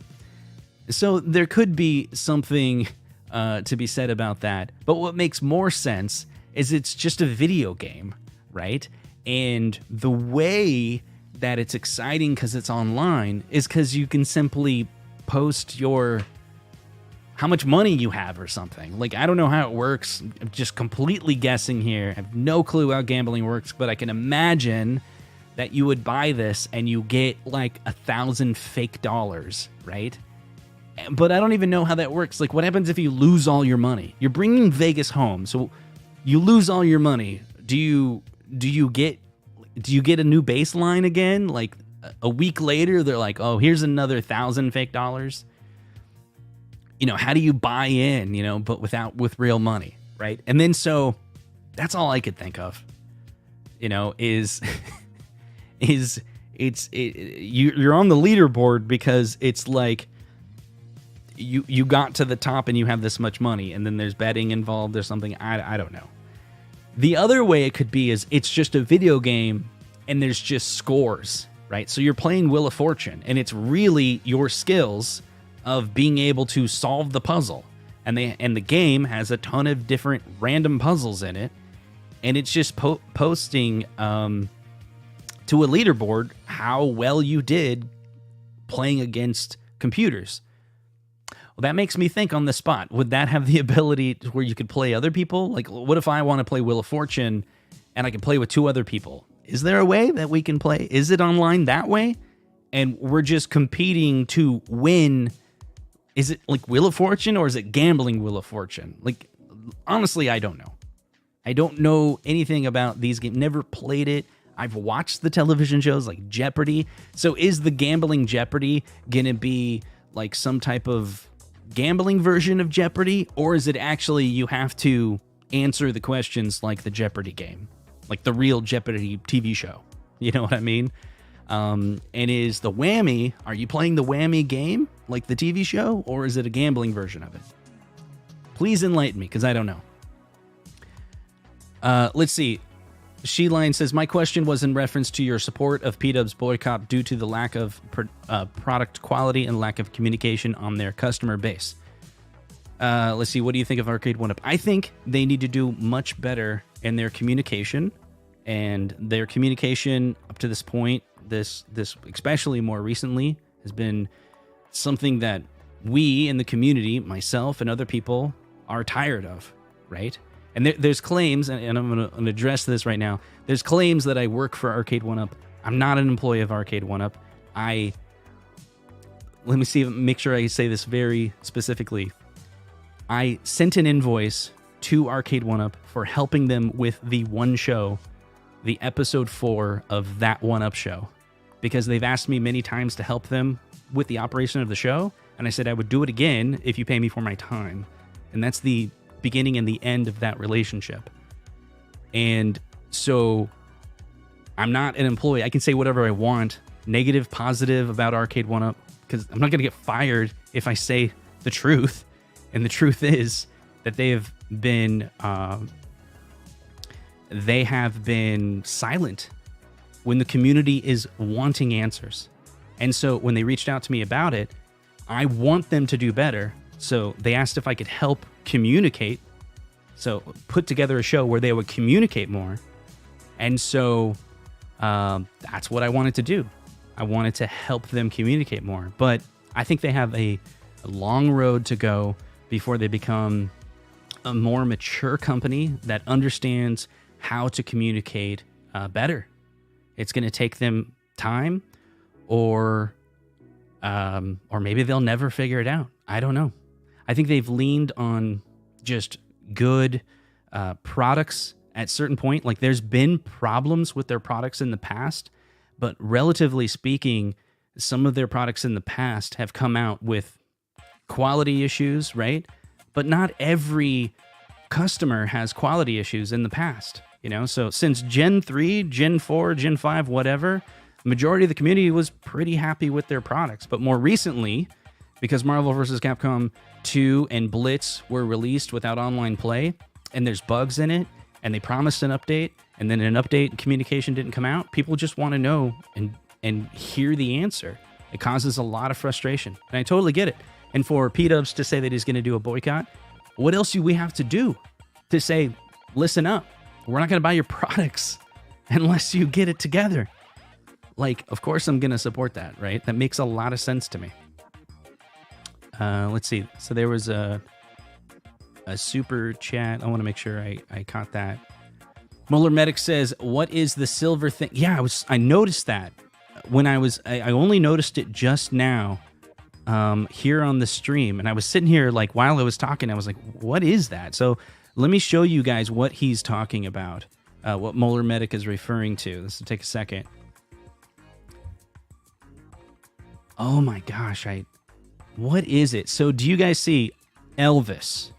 So there could be something to be said about that. But what makes more sense is it's just a video game, right? And the way that it's exciting because it's online is because you can simply post how much money you have or something. Like, I don't know how it works. I'm just completely guessing here. I have no clue how gambling works, but I can imagine that you would buy this and you get like 1,000 fake dollars, right? But I don't even know how that works. Like, what happens if you lose all your money? You're bringing Vegas home, so you lose all your money. Do you get a new baseline again? Like a week later, they're like, oh, here's another 1,000 fake dollars. You know, how do you buy in, but with real money, right? And then so that's all I could think of, is you're on the leaderboard because it's like you got to the top and you have this much money, and then there's betting involved or something. I don't know. The other way it could be is it's just a video game and there's just scores, right? So you're playing Wheel of Fortune and it's really your skills of being able to solve the puzzle. And the game has a ton of different random puzzles in it, and it's just posting to a leaderboard how well you did playing against computers. Well, that makes me think on the spot. Would that have the ability to where you could play other people? Like, what if I want to play Wheel of Fortune and I can play with 2 other people? Is there a way that we can play? Is it online that way? And we're just competing to win. Is it like Wheel of Fortune, or is it gambling Wheel of Fortune? Like, honestly, I don't know. I don't know anything about these games. Never played it. I've watched the television shows like Jeopardy. So is the gambling Jeopardy going to be like some type of gambling version of Jeopardy? Or is it actually you have to answer the questions like the Jeopardy game? Like the real Jeopardy TV show? You know what I mean? And is the Whammy, are you playing the Whammy game like the TV show, or is it a gambling version of it? Please enlighten me, because I don't know. Let's see. Sheline says, my question was in reference to your support of P-Dub's boycott due to the lack of product quality and lack of communication on their customer base. Let's see. What do you think of Arcade1UP? I think they need to do much better in their communication, and their communication up to this point, this especially more recently, has been something that we in the community, myself and other people, are tired of, right? And there's claims, and I'm going to address this right now. There's claims that I work for Arcade1UP I'm not an employee of Arcade1UP. Let me see, make sure I say this very specifically. I sent an invoice to Arcade1UP for helping them with the one show, the episode 4 of that 1UP show, because they've asked me many times to help them with the operation of the show, and I said I would do it again if you pay me for my time. And that's the beginning and the end of that relationship. And so I'm not an employee. I can say whatever I want, negative, positive, about Arcade1UP, because I'm not going to get fired if I say the truth. And the truth is that they have been silent when the community is wanting answers. And so when they reached out to me about it, I want them to do better. So they asked if I could help communicate. So put together a show where they would communicate more. And so that's what I wanted to do. I wanted to help them communicate more. But I think they have a long road to go before they become a more mature company that understands how to communicate better. It's going to take them time, or maybe they'll never figure it out. I don't know. I think they've leaned on just good products at certain point. Like, there's been problems with their products in the past, but relatively speaking, some of their products in the past have come out with quality issues, right? But not every customer has quality issues in the past, you know? So since Gen 3, Gen 4, Gen 5, whatever, the majority of the community was pretty happy with their products. But more recently, because Marvel vs. Capcom 2 and Blitz were released without online play, and there's bugs in it, and they promised an update, and then an update and communication didn't come out, people just want to know and hear the answer. It causes a lot of frustration, and I totally get it. And for P-Dubs to say that he's going to do a boycott, what else do we have to do to say, listen up, we're not going to buy your products unless you get it together? Like, of course I'm going to support that, right? That makes a lot of sense to me. Let's see. So there was a super chat. I want to make sure I caught that. Muller Medic says, what is the silver thing? Yeah, I noticed that when I only noticed it just now here on the stream. And I was sitting here, like, while I was talking, I was like, what is that? So let me show you guys what he's talking about, what Muller Medic is referring to. This will take a second. Oh my gosh, what is it? So do you guys see Elvis?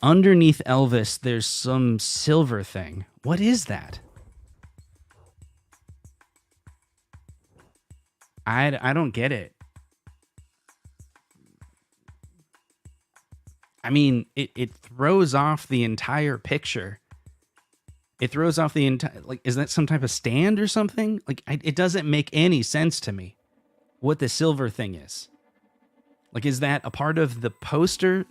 Underneath Elvis, there's some silver thing. What is that? I don't get it. I mean, it throws off the entire picture. It throws off the entire, like, is that some type of stand or something? Like, it doesn't make any sense to me what the silver thing is. Like, is that a part of the poster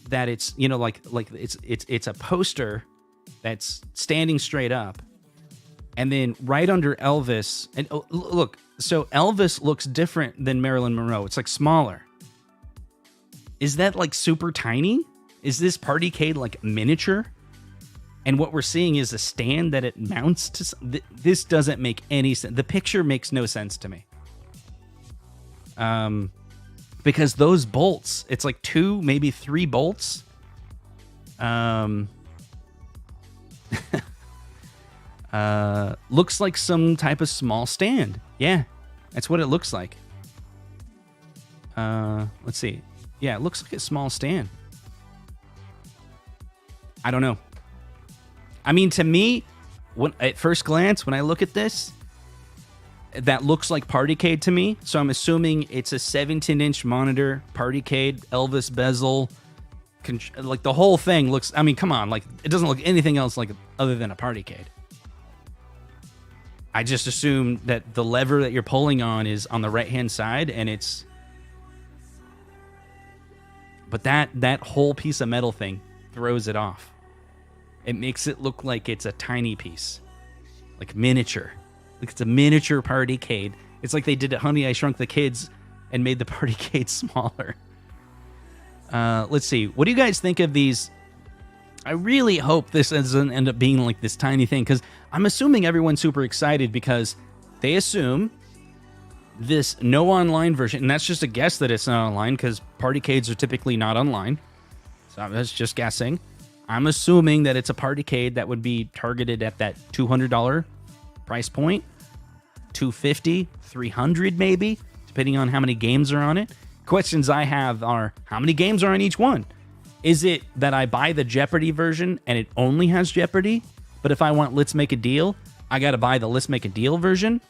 that it's, you know, like it's a poster that's standing straight up, and then right under Elvis, and oh, look, so Elvis looks different than Marilyn Monroe. It's like smaller. Is that like super tiny? Is this Party Cade like miniature? And what we're seeing is a stand that it mounts to. This doesn't make any sense. The picture makes no sense to me. Because those bolts, it's like 2, maybe 3 bolts. Looks like some type of small stand. Yeah, that's what it looks like. Let's see. Yeah, it looks like a small stand. I don't know. I mean, to me, at first glance, when I look at this, that looks like Party Cade to me. So I'm assuming it's a 17-inch monitor, Party Cade, Elvis bezel. Like, the whole thing looks, I mean, come on. Like, it doesn't look anything else like other than a Party Cade. I just assume that the lever that you're pulling on is on the right-hand side, and it's... But that whole piece of metal thing throws it off. It makes it look like it's a tiny piece. Like miniature. Like it's a miniature Party Cade. It's like they did it Honey, I Shrunk the Kids and made the Party Cade smaller. Let's see. What do you guys think of these I really hope this doesn't end up being like this tiny thing, because I'm assuming everyone's super excited because they assume this no online version, and that's just a guess that it's not online because partycades are typically not online. So that's just guessing. I'm assuming that it's a partycade that would be targeted at that $200 price point, $250, $300 maybe, depending on how many games are on it. Questions I have are, how many games are on each one? Is it that I buy the Jeopardy version and it only has Jeopardy? But if I want Let's Make a Deal, I got to buy the Let's Make a Deal version?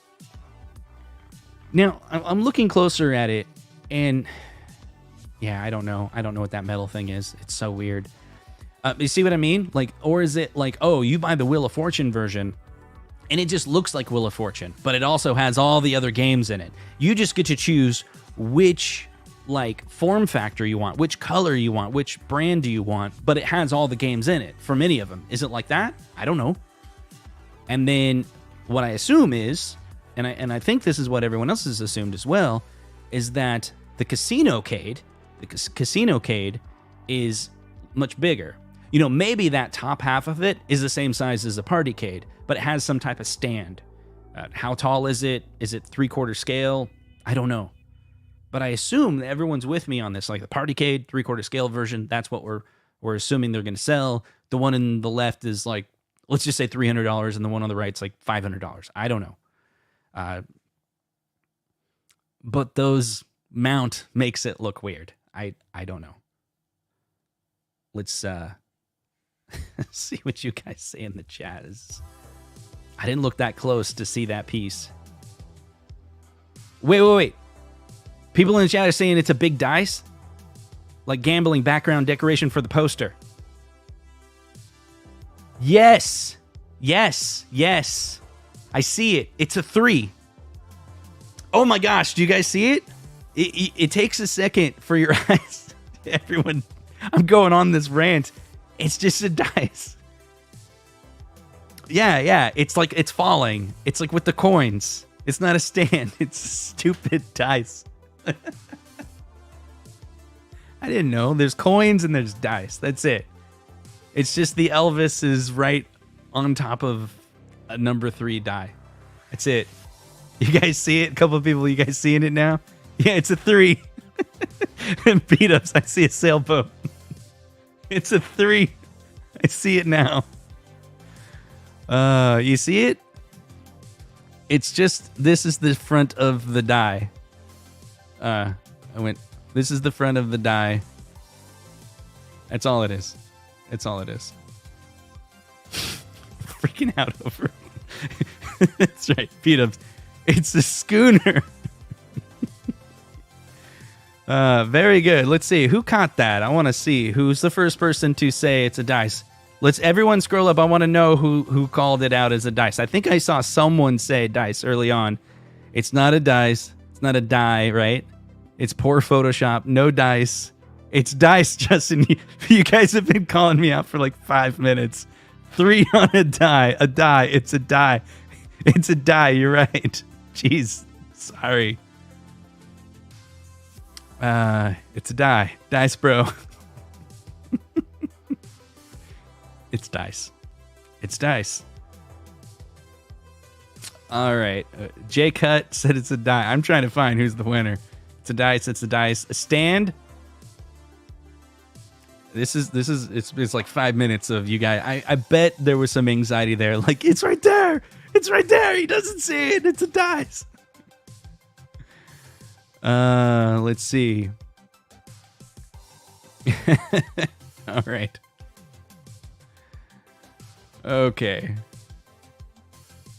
Now, I'm looking closer at it, and yeah, I don't know. I don't know what that metal thing is. It's so weird. You see what I mean? Like, or is it like, oh, you buy the Wheel of Fortune version, and it just looks like Wheel of Fortune, but it also has all the other games in it. You just get to choose which like form factor you want, which color you want, which brand do you want, but it has all the games in it for many of them. Is it like that? I don't know. And then what I assume is, and I think this is what everyone else has assumed as well, is that the Casino Cade is much bigger. You know, maybe that top half of it is the same size as the Partycade, but it has some type of stand. How tall is it? Is it 3/4 scale? I don't know. But I assume that everyone's with me on this. Like the Partycade 3/4 scale version, that's what we're assuming they're going to sell. The one on the left is like, let's just say $300, and the one on the right's like $500. I don't know. But those mount makes it look weird. I don't know. Let's see what you guys say in the chat. I didn't look that close to see that piece. Wait. People in the chat are saying it's a big dice? Like gambling background decoration for the poster. Yes. I see it. It's a 3. Oh my gosh, do you guys see it? It takes a second for your eyes. Everyone, I'm going on this rant. It's just a dice. Yeah. It's like it's falling. It's like with the coins. It's not a stand. It's a stupid dice. I didn't know. There's coins and there's dice. That's it. It's just the Elvis is right on top of a number 3 die. That's it. You guys see it? A couple of people, you guys seeing it now? Yeah, it's a 3. And beat ups, I see a sailboat. It's a 3. I see it now. You see it? It's just, this is the front of the die. This is the front of the die. That's all it is. Freaking out over it. That's right, beat ups. It's a schooner. Very good. Let's see. Who caught that? I want to see. Who's the first person to say it's a dice? Let's everyone scroll up. I want to know who called it out as a dice. I think I saw someone say dice early on. It's not a dice. It's not a die, right? It's poor Photoshop. No dice. It's dice, Justin. You guys have been calling me out for like 5 minutes. 3 on a die. A die. It's a die. It's a die. You're right. Jeez. Sorry. It's a die. Dice, bro. It's dice. It's dice. All right. J Cut said it's a die. I'm trying to find who's the winner. It's a dice. It's a dice. A stand. It's like 5 minutes of you guys. I bet there was some anxiety there. Like, it's right there. It's right there. He doesn't see it. It's a dice. Let's see. All right. Okay.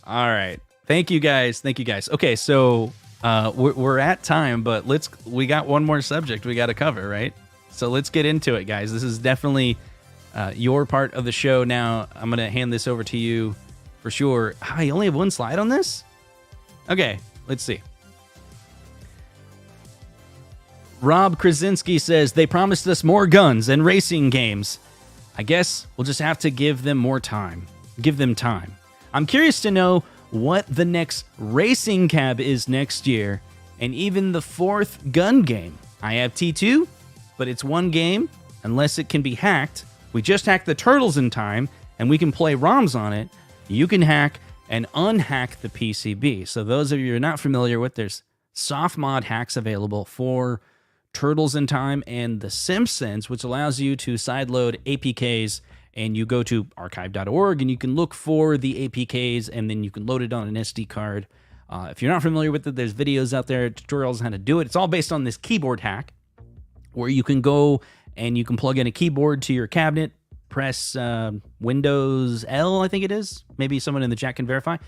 All right. Thank you guys. Okay, so we're at time, but we got one more subject we got to cover, right? So let's get into it, guys. This is definitely your part of the show now. I'm going to hand this over to you for sure. I only have one slide on this? Okay, let's see. Rob Krasinski says, they promised us more guns and racing games. I guess we'll just have to give them more time. Give them time. I'm curious to know what the next racing cab is next year, and even the 4th gun game. I have T2, but it's one game, unless it can be hacked, we just hacked the Turtles in Time, and we can play ROMs on it, you can hack and unhack the PCB. So those of you who are not familiar with, there's soft mod hacks available for Turtles in Time and The Simpsons, which allows you to sideload APKs, and you go to archive.org and you can look for the APKs, and then you can load it on an SD card. If you're not familiar with it, there's videos out there, tutorials on how to do it. It's all based on this keyboard hack where you can go and you can plug in a keyboard to your cabinet, press Windows L, I think it is. Maybe someone in the chat can verify.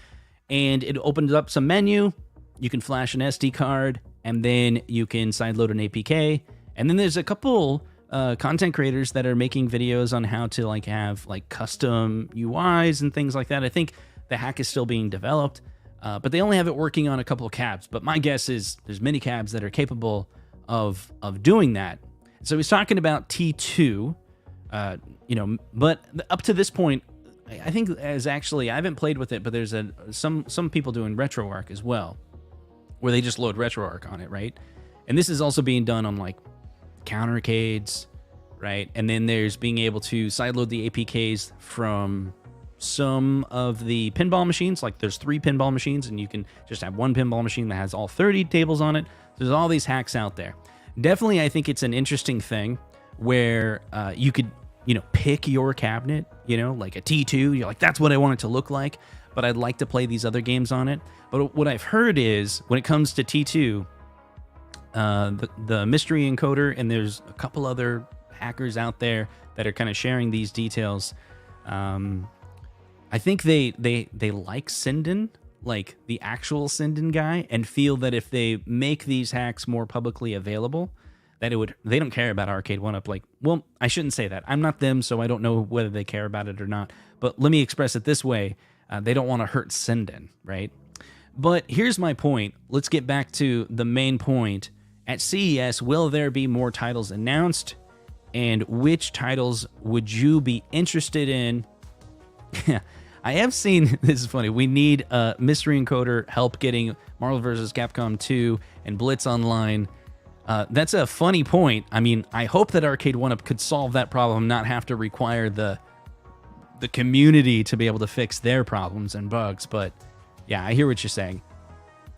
And it opens up some menu. You can flash an SD card, and then you can sideload an APK. And then there's a couple content creators that are making videos on how to like have like custom UIs and things like that. I think the hack is still being developed, but they only have it working on a couple of cabs. But my guess is there's many cabs that are capable of doing that. So he's talking about T2, but up to this point, I think as actually, I haven't played with it, but there's some people doing RetroArch as well, where they just load RetroArch on it, right? And this is also being done on like countercades, right? And then there's being able to sideload the APKs from some of the pinball machines. Like there's 3 pinball machines, and you can just have one pinball machine that has all 30 tables on it. There's all these hacks out there. Definitely, I think it's an interesting thing where you could, pick your cabinet, like a T2. You're like, that's what I want it to look like, but I'd like to play these other games on it. But what I've heard is when it comes to T2, the mystery encoder, and there's a couple other hackers out there that are kind of sharing these details. I think they like Sinden, like the actual Sinden guy, and feel that if they make these hacks more publicly available, that they don't care about Arcade1UP. Like, well, I shouldn't say that. I'm not them, so I don't know whether they care about it or not. But let me express it this way. They don't want to hurt Sinden, right? But here's my point. Let's get back to the main point. At CES, will there be more titles announced? And which titles would you be interested in? I have seen, this is funny, we need a mystery encoder help getting Marvel vs. Capcom 2 and Blitz Online. That's a funny point. I mean, I hope that Arcade1UP could solve that problem, not have to require the community to be able to fix their problems and bugs. But yeah, I hear what you're saying.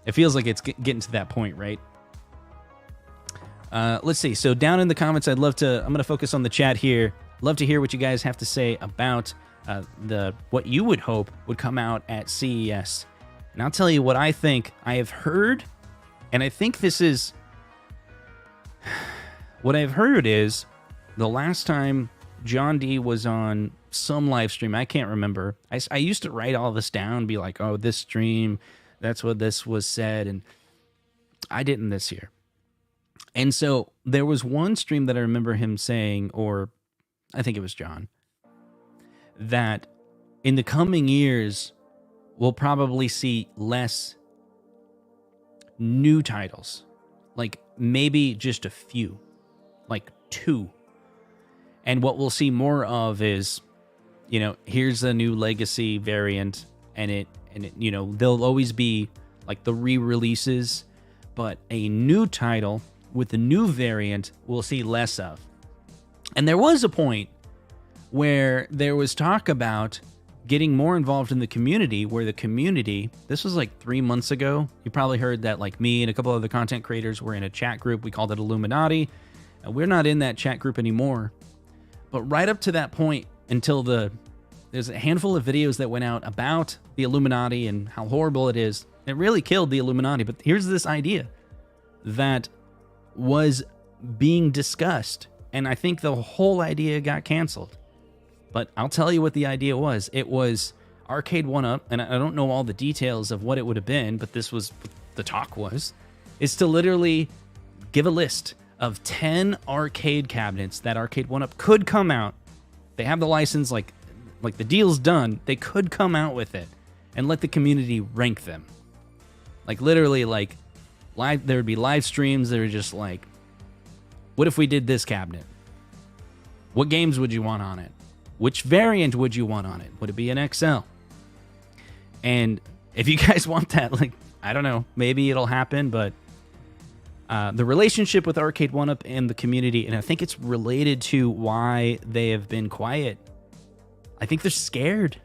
It feels like it's getting to that point, right? Let's see. So down in the comments, I'm going to focus on the chat here. Love to hear what you guys have to say about what you would hope would come out at CES. And I'll tell you what I think. I have heard, and I think this is what I've heard is the last time John D was on some live stream, I can't remember. I used to write all this down, be like, oh, this stream, that's what this was said, and I didn't this year. And so there was one stream that I remember him saying, or I think it was John, that in the coming years, we'll probably see less new titles. Like maybe just a few, like 2. And what we'll see more of is, here's a new legacy variant, and it there'll always be like the re-releases, but a new title with a new variant we'll see less of. And there was a point where there was talk about getting more involved in the community, where the community, this was like 3 months ago. You probably heard that like me and a couple other content creators were in a chat group. We called it Illuminati. We're not in that chat group anymore. But right up to that point, until there's a handful of videos that went out about the Illuminati and how horrible it is. It really killed the Illuminati. But here's this idea that was being discussed, and I think the whole idea got canceled. But I'll tell you what the idea was. It was Arcade1UP, and I don't know all the details of what it would have been, but this was what the talk was, is to literally give a list of 10 arcade cabinets that Arcade1UP could come out. They have the license, like the deal's done. They could come out with it and let the community rank them. Like literally, like live, there would be live streams that are just like, what if we did this cabinet? What games would you want on it? Which variant would you want on it? Would it be an XL? And if you guys want that, like, I don't know, maybe it'll happen, but the relationship with Arcade1UP and the community, and I think it's related to why they have been quiet. I think they're scared.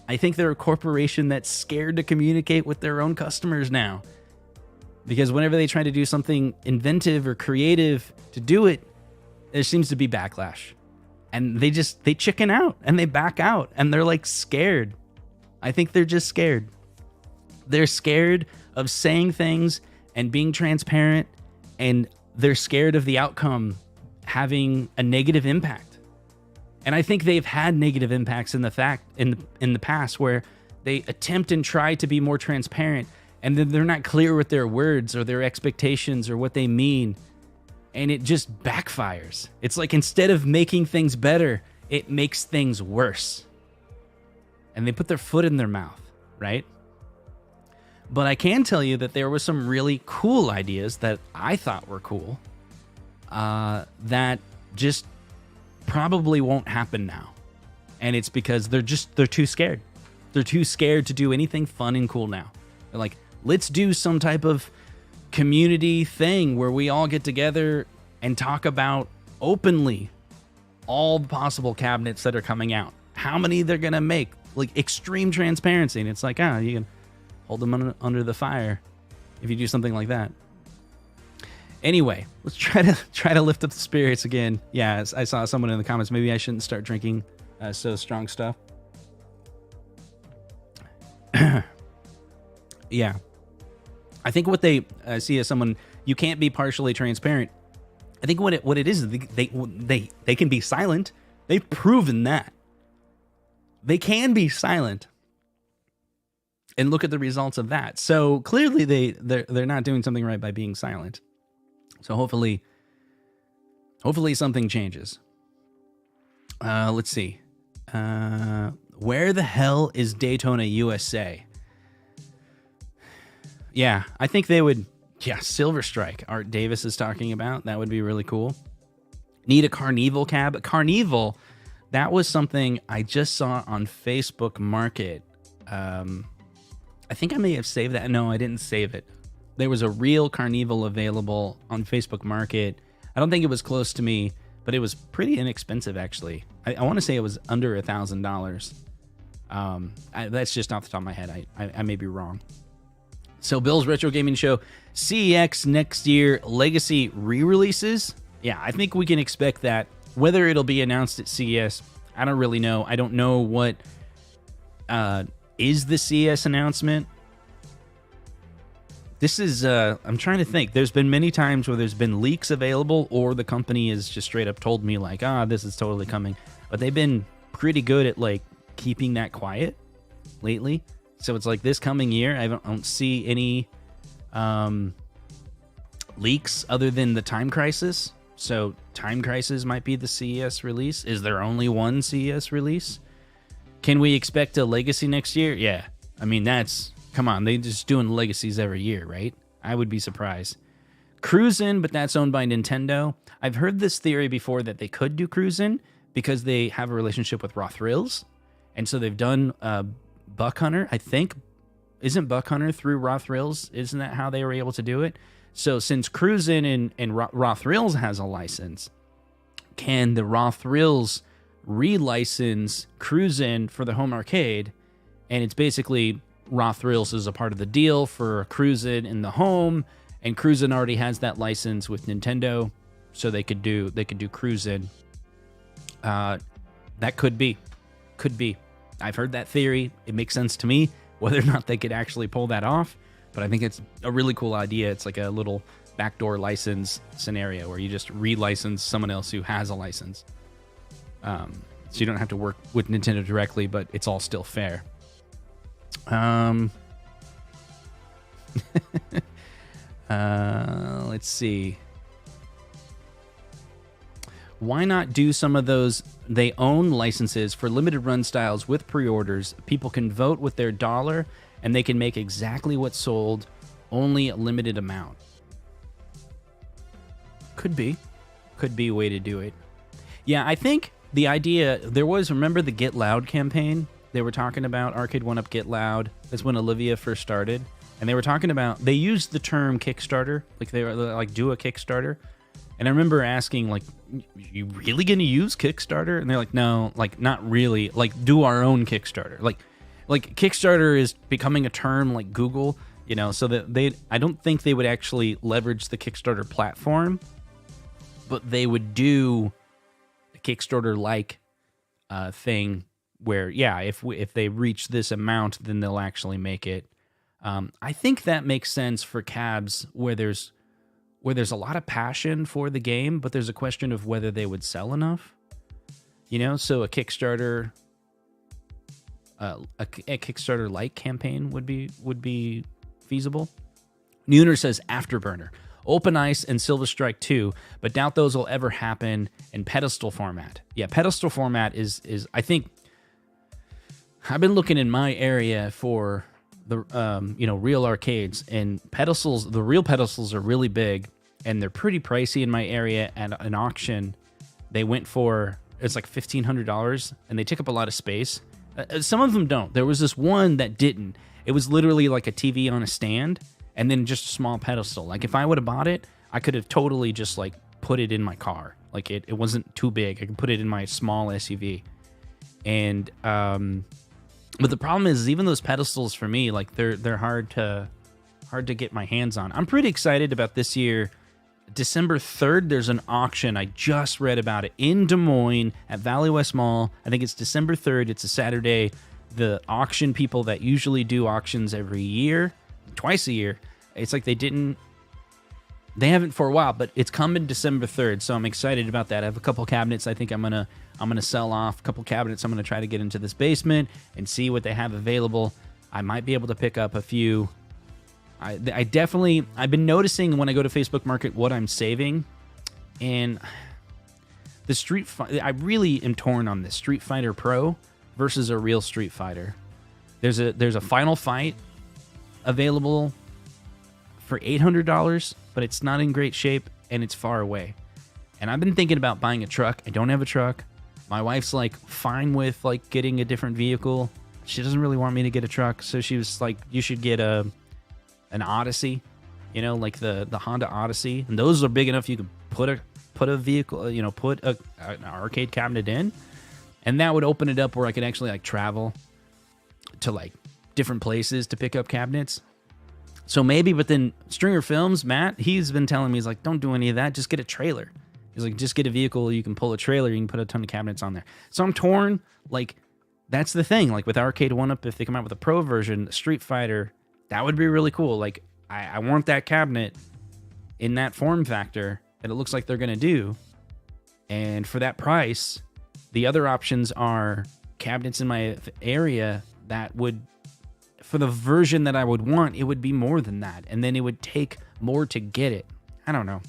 I think they're a corporation that's scared to communicate with their own customers now. Because whenever they try to do something inventive or creative to do it, there seems to be backlash. And they chicken out and they back out and they're like scared. I think they're just scared. They're scared of saying things and being transparent, and they're scared of the outcome having a negative impact. And I think they've had negative impacts in the past where they attempt and try to be more transparent, and then they're not clear with their words or their expectations or what they mean, and it just backfires. It's like instead of making things better, it makes things worse. And they put their foot in their mouth, right? But I can tell you that there were some really cool ideas that I thought were cool that just probably won't happen now. And it's because they're too scared. They're too scared to do anything fun and cool now. They're like, let's do some type of community thing where we all get together and talk about openly all the possible cabinets that are coming out, how many they're gonna make, like extreme transparency. And it's like, you can hold them under the fire if you do something like that. Anyway, let's try to lift up the spirits again. Yeah, I saw someone in the comments, maybe I shouldn't start drinking so strong stuff. Yeah, I think what they see as someone, you can't be partially transparent. I think what it is they can be silent. They've proven that they can be silent, and look at the results of that. So clearly they're not doing something right by being silent. So hopefully something changes. Let's see. Where the hell is Daytona, USA? Yeah, I think they would. Yeah, Silver Strike. Art Davis is talking about. That would be really cool. Need a Carnival cab. Carnival, that was something I just saw on Facebook Market. I think I may have saved that. No, I didn't save it. There was a real Carnival available on Facebook Market. I don't think it was close to me, but it was pretty inexpensive, actually. I want to say it was under $1,000. That's just off the top of my head. I may be wrong. So Bill's Retro Gaming Show, CEX next year, Legacy re-releases. Yeah, I think we can expect that. Whether it'll be announced at CES, I don't really know. I don't know what is the CES announcement. This is, I'm trying to think. There's been many times where there's been leaks available, or the company has just straight up told me like, this is totally coming. But they've been pretty good at like keeping that quiet lately. So it's like this coming year, I don't see any leaks other than the Time Crisis. So Time Crisis might be the CES release. Is there only one CES release? Can we expect a Legacy next year? Yeah. I mean, come on, they just doing Legacies every year, right? I would be surprised. Cruisin', but that's owned by Nintendo. I've heard this theory before that they could do Cruisin' because they have a relationship with Raw Thrills. And so they've done Buck Hunter, I think. Isn't Buck Hunter through Raw Thrills? Isn't that how they were able to do it? So since Cruisin' and Raw Thrills has a license, can the Raw Thrills relicense Cruisin' for the home arcade? And it's basically Raw Thrills is a part of the deal for Cruisin' in the home, and Cruisin' already has that license with Nintendo, so they could do Cruisin'. That could be. I've heard that theory. It makes sense to me. Whether or not they could actually pull that off, but I think it's a really cool idea. It's like a little backdoor license scenario where you just relicense someone else who has a license. So you don't have to work with Nintendo directly, but it's all still fair. Let's see. Why not do some of those they own licenses for limited run styles with pre-orders? People can vote with their dollar and they can make exactly what's sold, only a limited amount. Could be a way to do it. Yeah, I think the idea, remember the Get Loud campaign? They were talking about Arcade1UP Get Loud. That's when Olivia first started. and they were talking about, they used the term Kickstarter, like they were like, do a Kickstarter. And I remember asking, like, you really gonna use Kickstarter? And they're like, no, like, not really, like, do our own Kickstarter. Like Kickstarter is becoming a term like Google, you know, so that I don't think they would actually leverage the Kickstarter platform, but they would do a Kickstarter-like thing where, yeah, if they reach this amount, then they'll actually make it. I think that makes sense for cabs where there's a lot of passion for the game, but there's a question of whether they would sell enough. You know, so a Kickstarter, a Kickstarter-like campaign would be feasible. Nooner says Afterburner, Open Ice, and Silver Strike 2, but doubt those will ever happen in pedestal format. Yeah, pedestal format is I think I've been looking in my area for the real arcades, and pedestals. The real pedestals are really big, and they're pretty pricey in my area. At an auction, they went for, it's like $1,500, and they take up a lot of space. Some of them don't. There was this one that didn't. It was literally like a TV on a stand, and then just a small pedestal. Like if I would have bought it, I could have totally just like put it in my car. Like it wasn't too big. I could put it in my small SUV, and but the problem is even those pedestals for me, like they're hard to get my hands on. I'm pretty excited about this year. December 3rd, there's an auction. I just read about it in Des Moines at Valley West Mall. I think it's December 3rd. It's a Saturday. The auction people that usually do auctions every year, twice a year, it's like they haven't for a while, but it's coming December 3rd, so I'm excited about that. I have a couple cabinets I think I'm gonna sell off. A couple cabinets I'm gonna try to get into this basement and see what they have available. I might be able to pick up a few. I've been noticing when I go to Facebook Market what I'm saving, and I really am torn on this Street Fighter Pro versus a real Street Fighter. There's a Final Fight available for $800, but it's not in great shape and it's far away. And I've been thinking about buying a truck. I don't have a truck. My wife's like fine with like getting a different vehicle. She doesn't really want me to get a truck, so she was like, you should get an Odyssey, you know, like the Honda Odyssey, and those are big enough you can put a vehicle, you know, put an arcade cabinet in, and that would open it up where I could actually like travel to like different places to pick up cabinets. So maybe, but then Stringer Films, Matt, he's been telling me, he's like, don't do any of that, just get a trailer. He's like, just get a vehicle, you can pull a trailer, you can put a ton of cabinets on there. So I'm torn. Like, that's the thing. Like with Arcade1UP, if they come out with a Pro version, Street Fighter, that would be really cool. Like, I want that cabinet in that form factor that it looks like they're going to do. And for that price, the other options are cabinets in my area that would, for the version that I would want, it would be more than that. And then it would take more to get it. I don't know.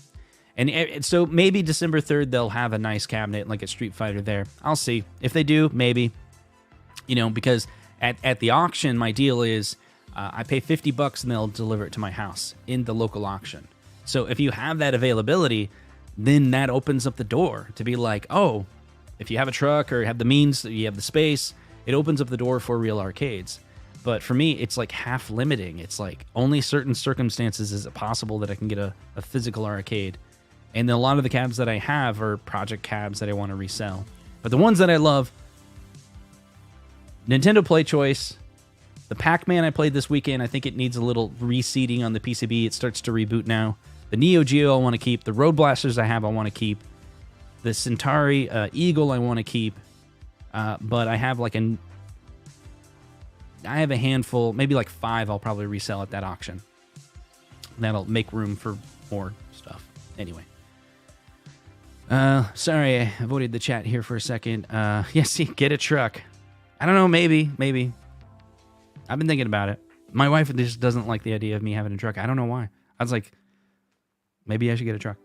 And so maybe December 3rd, they'll have a nice cabinet like a Street Fighter there. I'll see. If they do, maybe. You know, because at the auction, my deal is I pay $50 and they'll deliver it to my house in the local auction. So if you have that availability, then that opens up the door to be like, oh, if you have a truck or have the means, you have the space, it opens up the door for real arcades. But for me, it's like half limiting. It's like only certain circumstances is it possible that I can get a physical arcade. And then a lot of the cabs that I have are project cabs that I want to resell. But the ones that I love, Nintendo Play Choice, the Pac-Man I played this weekend, I think it needs a little reseating on the PCB. It starts to reboot now. The Neo Geo I want to keep. The Road Blasters I have I want to keep. The Centauri Eagle I want to keep. But I have like I have a handful, maybe like 5 I'll probably resell at that auction. That'll make room for more stuff. Anyway. Sorry, I avoided the chat here for a second. See, get a truck. I don't know, maybe. I've been thinking about it. My wife just doesn't like the idea of me having a truck. I don't know why. I was like, maybe I should get a truck.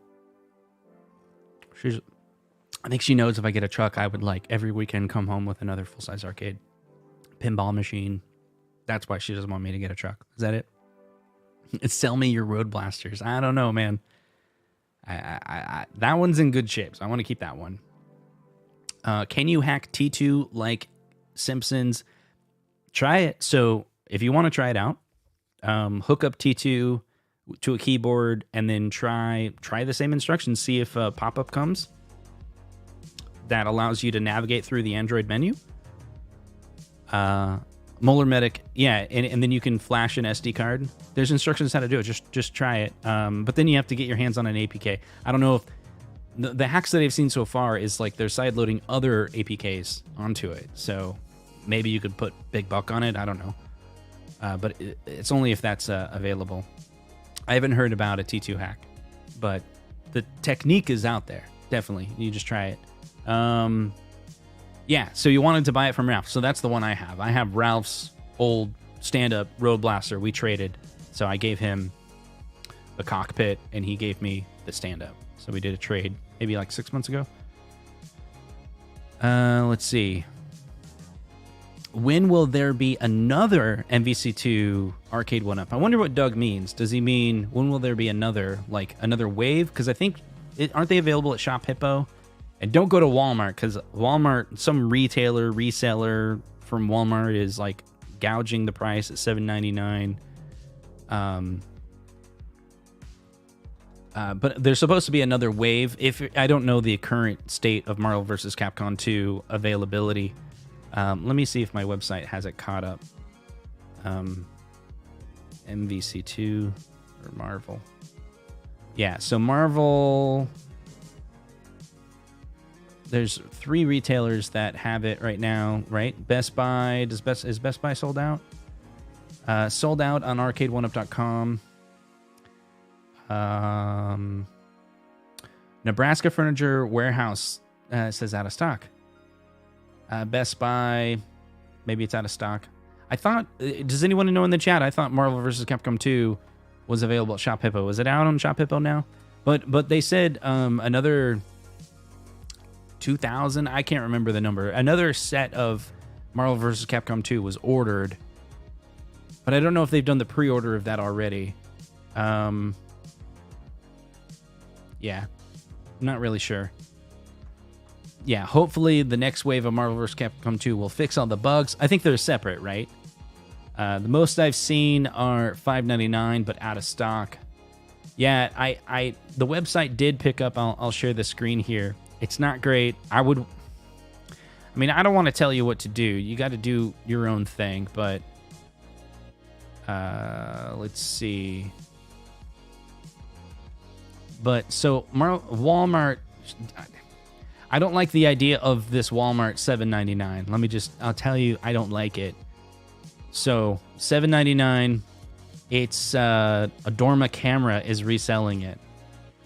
I think she knows if I get a truck, I would like every weekend come home with another full-size arcade. Pinball machine. That's why she doesn't want me to get a truck. Is that it? Sell me your Road Blasters. I don't know, man. I that one's in good shape, so I want to keep that one. Can you hack T2 like Simpsons? Try it. So if you want to try it out, hook up T2 to a keyboard, and then try the same instructions. See if a pop-up comes that allows you to navigate through the Android menu. Molar Medic, yeah, and then you can flash an SD card. There's instructions how to do it. Just try it. But then you have to get your hands on an APK. I don't know if the hacks that I've seen so far is like they're side loading other APKs onto it. So maybe you could put Big Buck on it. I don't know. But it's only if that's available. I haven't heard about a T2 hack, but the technique is out there. Definitely, you just try it. Yeah, so you wanted to buy it from Ralph. So that's the one I have. I have Ralph's old stand-up Road Blaster. We traded. So I gave him the cockpit, and he gave me the stand-up. So we did a trade maybe like 6 months ago. Let's see. When will there be another MVC2 Arcade1UP? I wonder what Doug means. Does he mean when will there be another wave? Because I think, aren't they available at Shop Hippo? And don't go to Walmart, because Walmart, some reseller from Walmart is like gouging the price at $7.99. But there's supposed to be another wave. I don't know the current state of Marvel vs. Capcom 2 availability. Let me see if my website has it caught up. MVC2 or Marvel. Yeah, so Marvel... There's 3 retailers that have it right now, right? Best Buy, is Best Buy sold out? Sold out on Arcade1UP.com. Nebraska Furniture Warehouse says out of stock. Best Buy, maybe it's out of stock. I thought, does anyone know in the chat? I thought Marvel vs. Capcom 2 was available at Shop Hippo. Is it out on Shop Hippo now? But they said another 2,000, I can't remember the number. Another set of Marvel vs. Capcom 2 was ordered, but I don't know if they've done the pre-order of that already. Yeah, not really sure. Yeah, hopefully the next wave of Marvel vs. Capcom 2 will fix all the bugs. I think they're separate, right? The most I've seen are $5.99, but out of stock. Yeah, the website did pick up. I'll share the screen here. It's not great. I don't want to tell you what to do. You got to do your own thing, but let's see. But so Walmart, I don't like the idea of this Walmart $7.99. I'll tell you, I don't like it. So $7.99, it's Adorma Camera is reselling it.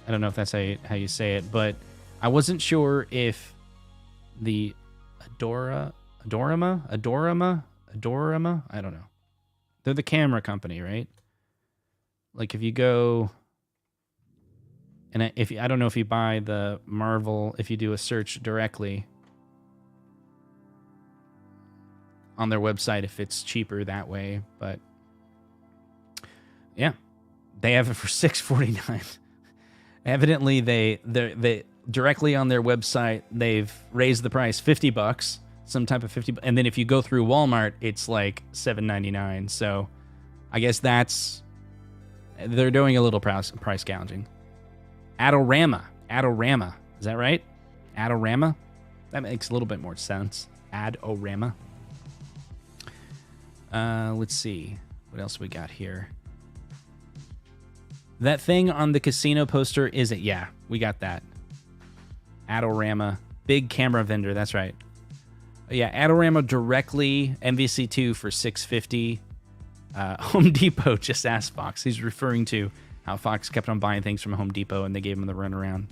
I don't know if that's how you say it, but I wasn't sure if the Adorama, I don't know. They're the camera company, right? Like if you go, and I don't know if you buy the Marvel, if you do a search directly on their website, if it's cheaper that way, but yeah, they have it for $6.49. Evidently, they directly on their website, they've raised the price $50, some type of 50, and then if you go through Walmart, it's like $7.99. So I guess they're doing a little price gouging. Adorama, is that right? Adorama? That makes a little bit more sense. Adorama. Let's see. What else we got here? That thing on the casino poster, is it? Yeah, we got that. Adorama. Big camera vendor, that's right. Yeah, Adorama directly, MVC2 for $6.50. Home Depot just asked Fox. He's referring to how Fox kept on buying things from Home Depot and they gave him the runaround.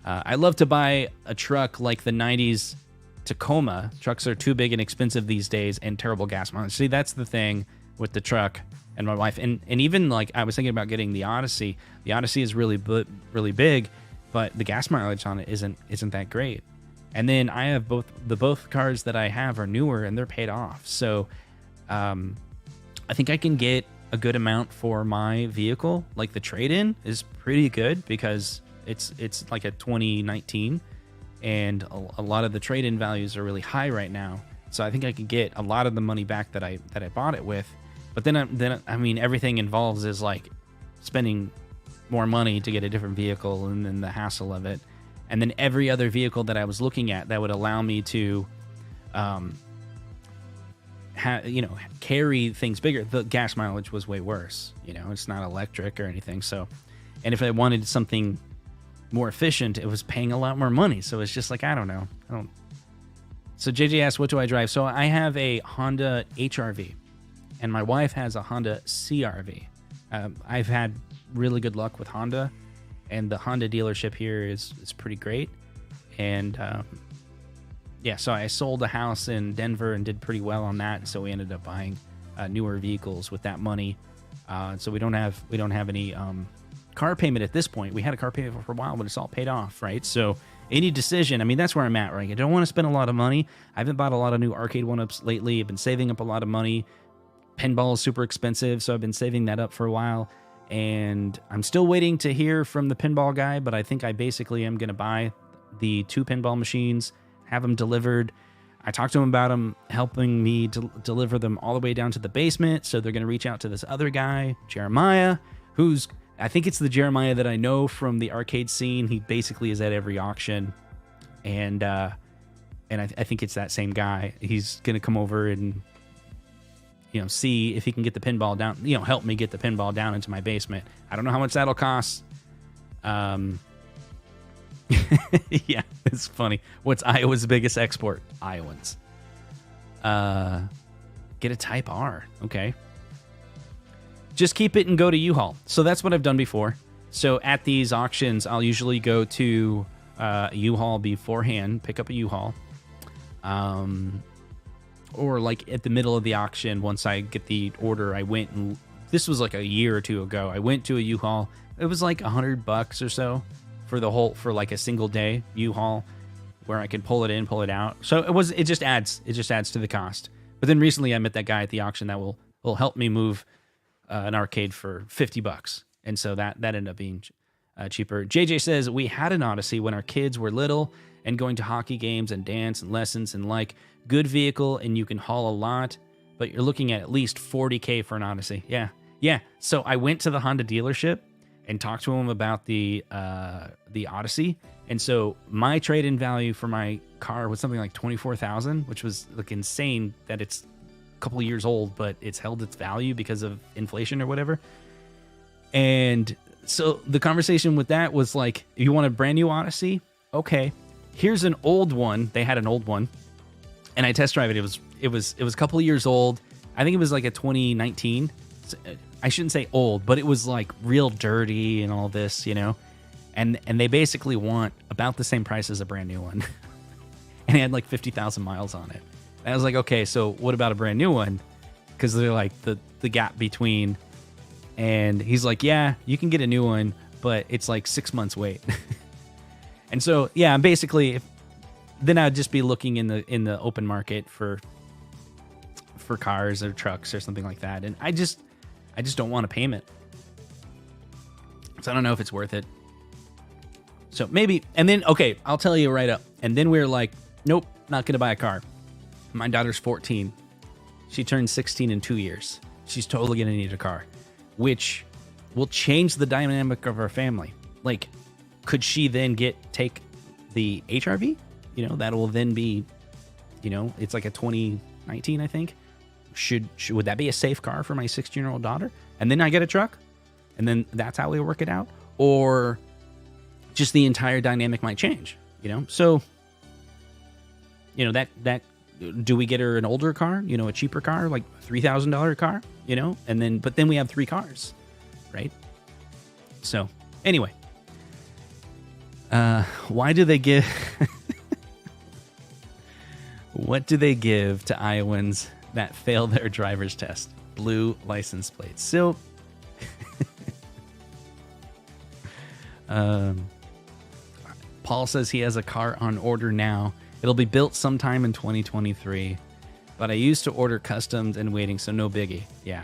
I love to buy a truck like the 90s Tacoma. Trucks are too big and expensive these days and terrible gas mileage. See, that's the thing with the truck and my wife. And even like I was thinking about getting the Odyssey. The Odyssey is really big, but the gas mileage on it isn't that great. And then I have both cars that I have are newer and they're paid off. So I think I can get a good amount for my vehicle. Like the trade-in is pretty good because it's like a 2019 and a lot of the trade-in values are really high right now. So I think I could get a lot of the money back that I bought it with. But then I mean, everything involves is like spending more money to get a different vehicle, and then the hassle of it, and then every other vehicle that I was looking at that would allow me to, carry things bigger. The gas mileage was way worse. It's not electric or anything. So, and if I wanted something more efficient, it was paying a lot more money. So it's just like, I don't know. So JJ asked, what do I drive? So I have a Honda HRV, and my wife has a Honda CRV. I've had really good luck with Honda, and the Honda dealership here is pretty great. And so I sold a house in Denver and did pretty well on that. So we ended up buying newer vehicles with that money. So we don't have any car payment at this point. We had a car payment for a while, but it's all paid off, right? So any decision, I mean, that's where I'm at, right? I don't want to spend a lot of money. I haven't bought a lot of new Arcade1UPs lately. I've been saving up a lot of money. Pinball is super expensive, so I've been saving that up for a while. And I'm still waiting to hear from the pinball guy, but I think I basically am going to buy the 2 pinball machines, have them delivered. I talked to him about him helping me deliver them all the way down to the basement. So they're going to reach out to this other guy, Jeremiah, who's, I think it's the Jeremiah that I know from the arcade scene. He basically is at every auction. And I think it's that same guy. He's going to come over and, see if he can get the pinball down, help me get the pinball down into my basement. I don't know how much that'll cost. Yeah, it's funny. What's Iowa's biggest export? Iowans. Get a Type R. Okay. Just keep it and go to U-Haul. So that's what I've done before. So at these auctions, I'll usually go to U-Haul beforehand, pick up a U-Haul. Or like at the middle of the auction, once I get the order, I went and this was like a year or two ago. I went to a U-Haul. It was like $100 or so for like a single day U-Haul where I could pull it in, pull it out. So it just adds to the cost. But then recently I met that guy at the auction that will help me move an arcade for $50. And so that ended up being cheaper. JJ says, we had an Odyssey when our kids were little and going to hockey games and dance and lessons and like good vehicle, and you can haul a lot, but you're looking at least $40K for an Odyssey. Yeah. So I went to the Honda dealership and talked to him about the Odyssey. And so my trade-in value for my car was something like $24,000, which was like insane that it's a couple of years old, but it's held its value because of inflation or whatever. And so the conversation with that was like, you want a brand new Odyssey? Okay, here's an old one. They had an old one, and I test drive it. It was a couple of years old. I think it was like a 2019. I shouldn't say old, but it was like real dirty and all this, and they basically want about the same price as a brand new one. And it had like 50,000 miles on it. And I was like, okay, so what about a brand new one? Because they're like the gap between. And he's like, yeah, you can get a new one, but it's like 6 months wait. And so, yeah, basically, then I'd just be looking in the open market for cars or trucks or something like that. And I just don't want a payment. So I don't know if it's worth it. So maybe, and then, okay, I'll tell you right up. And then we're like, nope, not going to buy a car. My daughter's 14. She turns 16 in 2 years. She's totally going to need a car, which will change the dynamic of our family. Like, could she then take the HRV? That will then be, it's like a 2019, I think. Would that be a safe car for my 16-year-old daughter? And then I get a truck? And then that's how we work it out? Or just the entire dynamic might change, So, that do we get her an older car, a cheaper car, like $3,000 car, but then we have 3 cars, right? So anyway, why do they give, what do they give to Iowans that fail their driver's test? Blue license plates. So, Paul says he has a car on order now. It'll be built sometime in 2023, but I used to order customs and waiting, so no biggie. Yeah.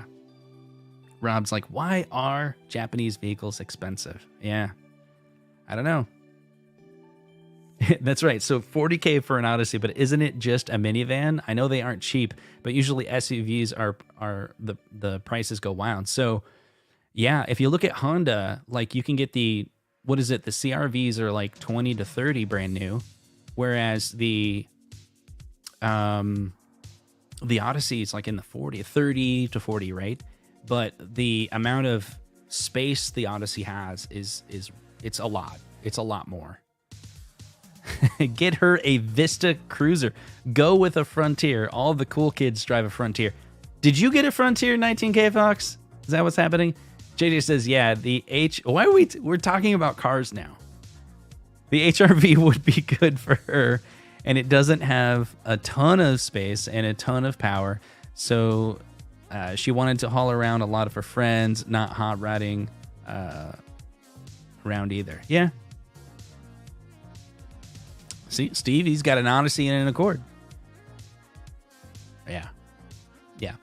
Rob's like, why are Japanese vehicles expensive? Yeah. I don't know. That's right. So 40K for an Odyssey, but isn't it just a minivan? I know they aren't cheap, but usually SUVs are the prices go wild. So yeah, if you look at Honda, like you can get what is it? The CRVs are like 20 to 30 brand new, whereas the Odyssey is like in the 30 to 40, right? But the amount of space the Odyssey has it's a lot. It's a lot more. Get her a Vista Cruiser. Go with a Frontier. All the cool kids drive a Frontier. Did you get a Frontier 19K, Fox? Is that what's happening? JJ says, yeah, why are we're talking about cars now? The HRV would be good for her, and it doesn't have a ton of space and a ton of power. So she wanted to haul around a lot of her friends, not hot rodding around either. Yeah. See, Steve, he's got an Odyssey and an Accord. Yeah. Yeah.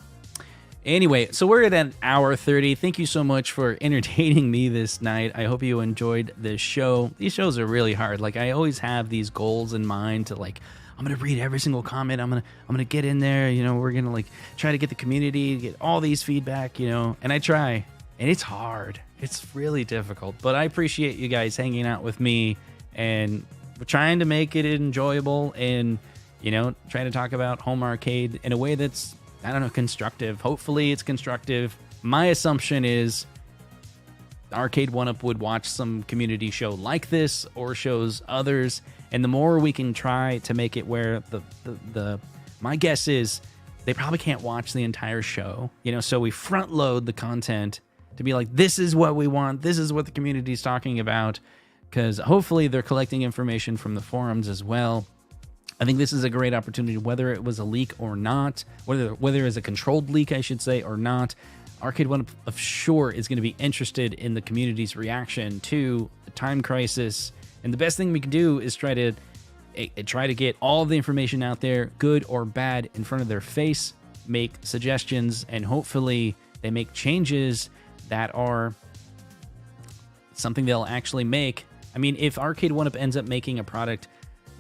Anyway, so we're at an hour 30. Thank you so much for entertaining me this night. I hope you enjoyed this show. These shows are really hard. Like, I always have these goals in mind to, like, I'm going to read every single comment. I'm going to get in there, you know, we're going to, like, try to get the community, get all these feedback, you know, and I try. And it's hard. It's really difficult. But I appreciate you guys hanging out with me, and we're trying to make it enjoyable and, you know, trying to talk about home arcade in a way that's, I don't know, constructive. Hopefully it's constructive. My assumption is Arcade1UP would watch some community show like this or shows others. And the more we can try to make it where my guess is they probably can't watch the entire show, you know, so we front load the content to be like, this is what we want. This is what the community is talking about. Because hopefully they're collecting information from the forums as well. I think this is a great opportunity, whether it was a leak or not, whether it's a controlled leak, I should say, or not. Arcade1UP of sure is going to be interested in the community's reaction to the time crisis. And the best thing we can do is try to get all the information out there, good or bad, in front of their face, make suggestions, and hopefully they make changes that are something they'll actually make. I mean, if Arcade1UP ends up making a product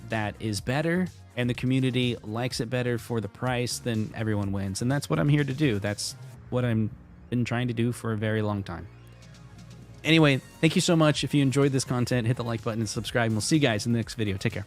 that is better and the community likes it better for the price, then everyone wins. And that's what I'm here to do. That's what I've been trying to do for a very long time. Anyway, thank you so much. If you enjoyed this content, hit the like button and subscribe, and we'll see you guys in the next video. Take care.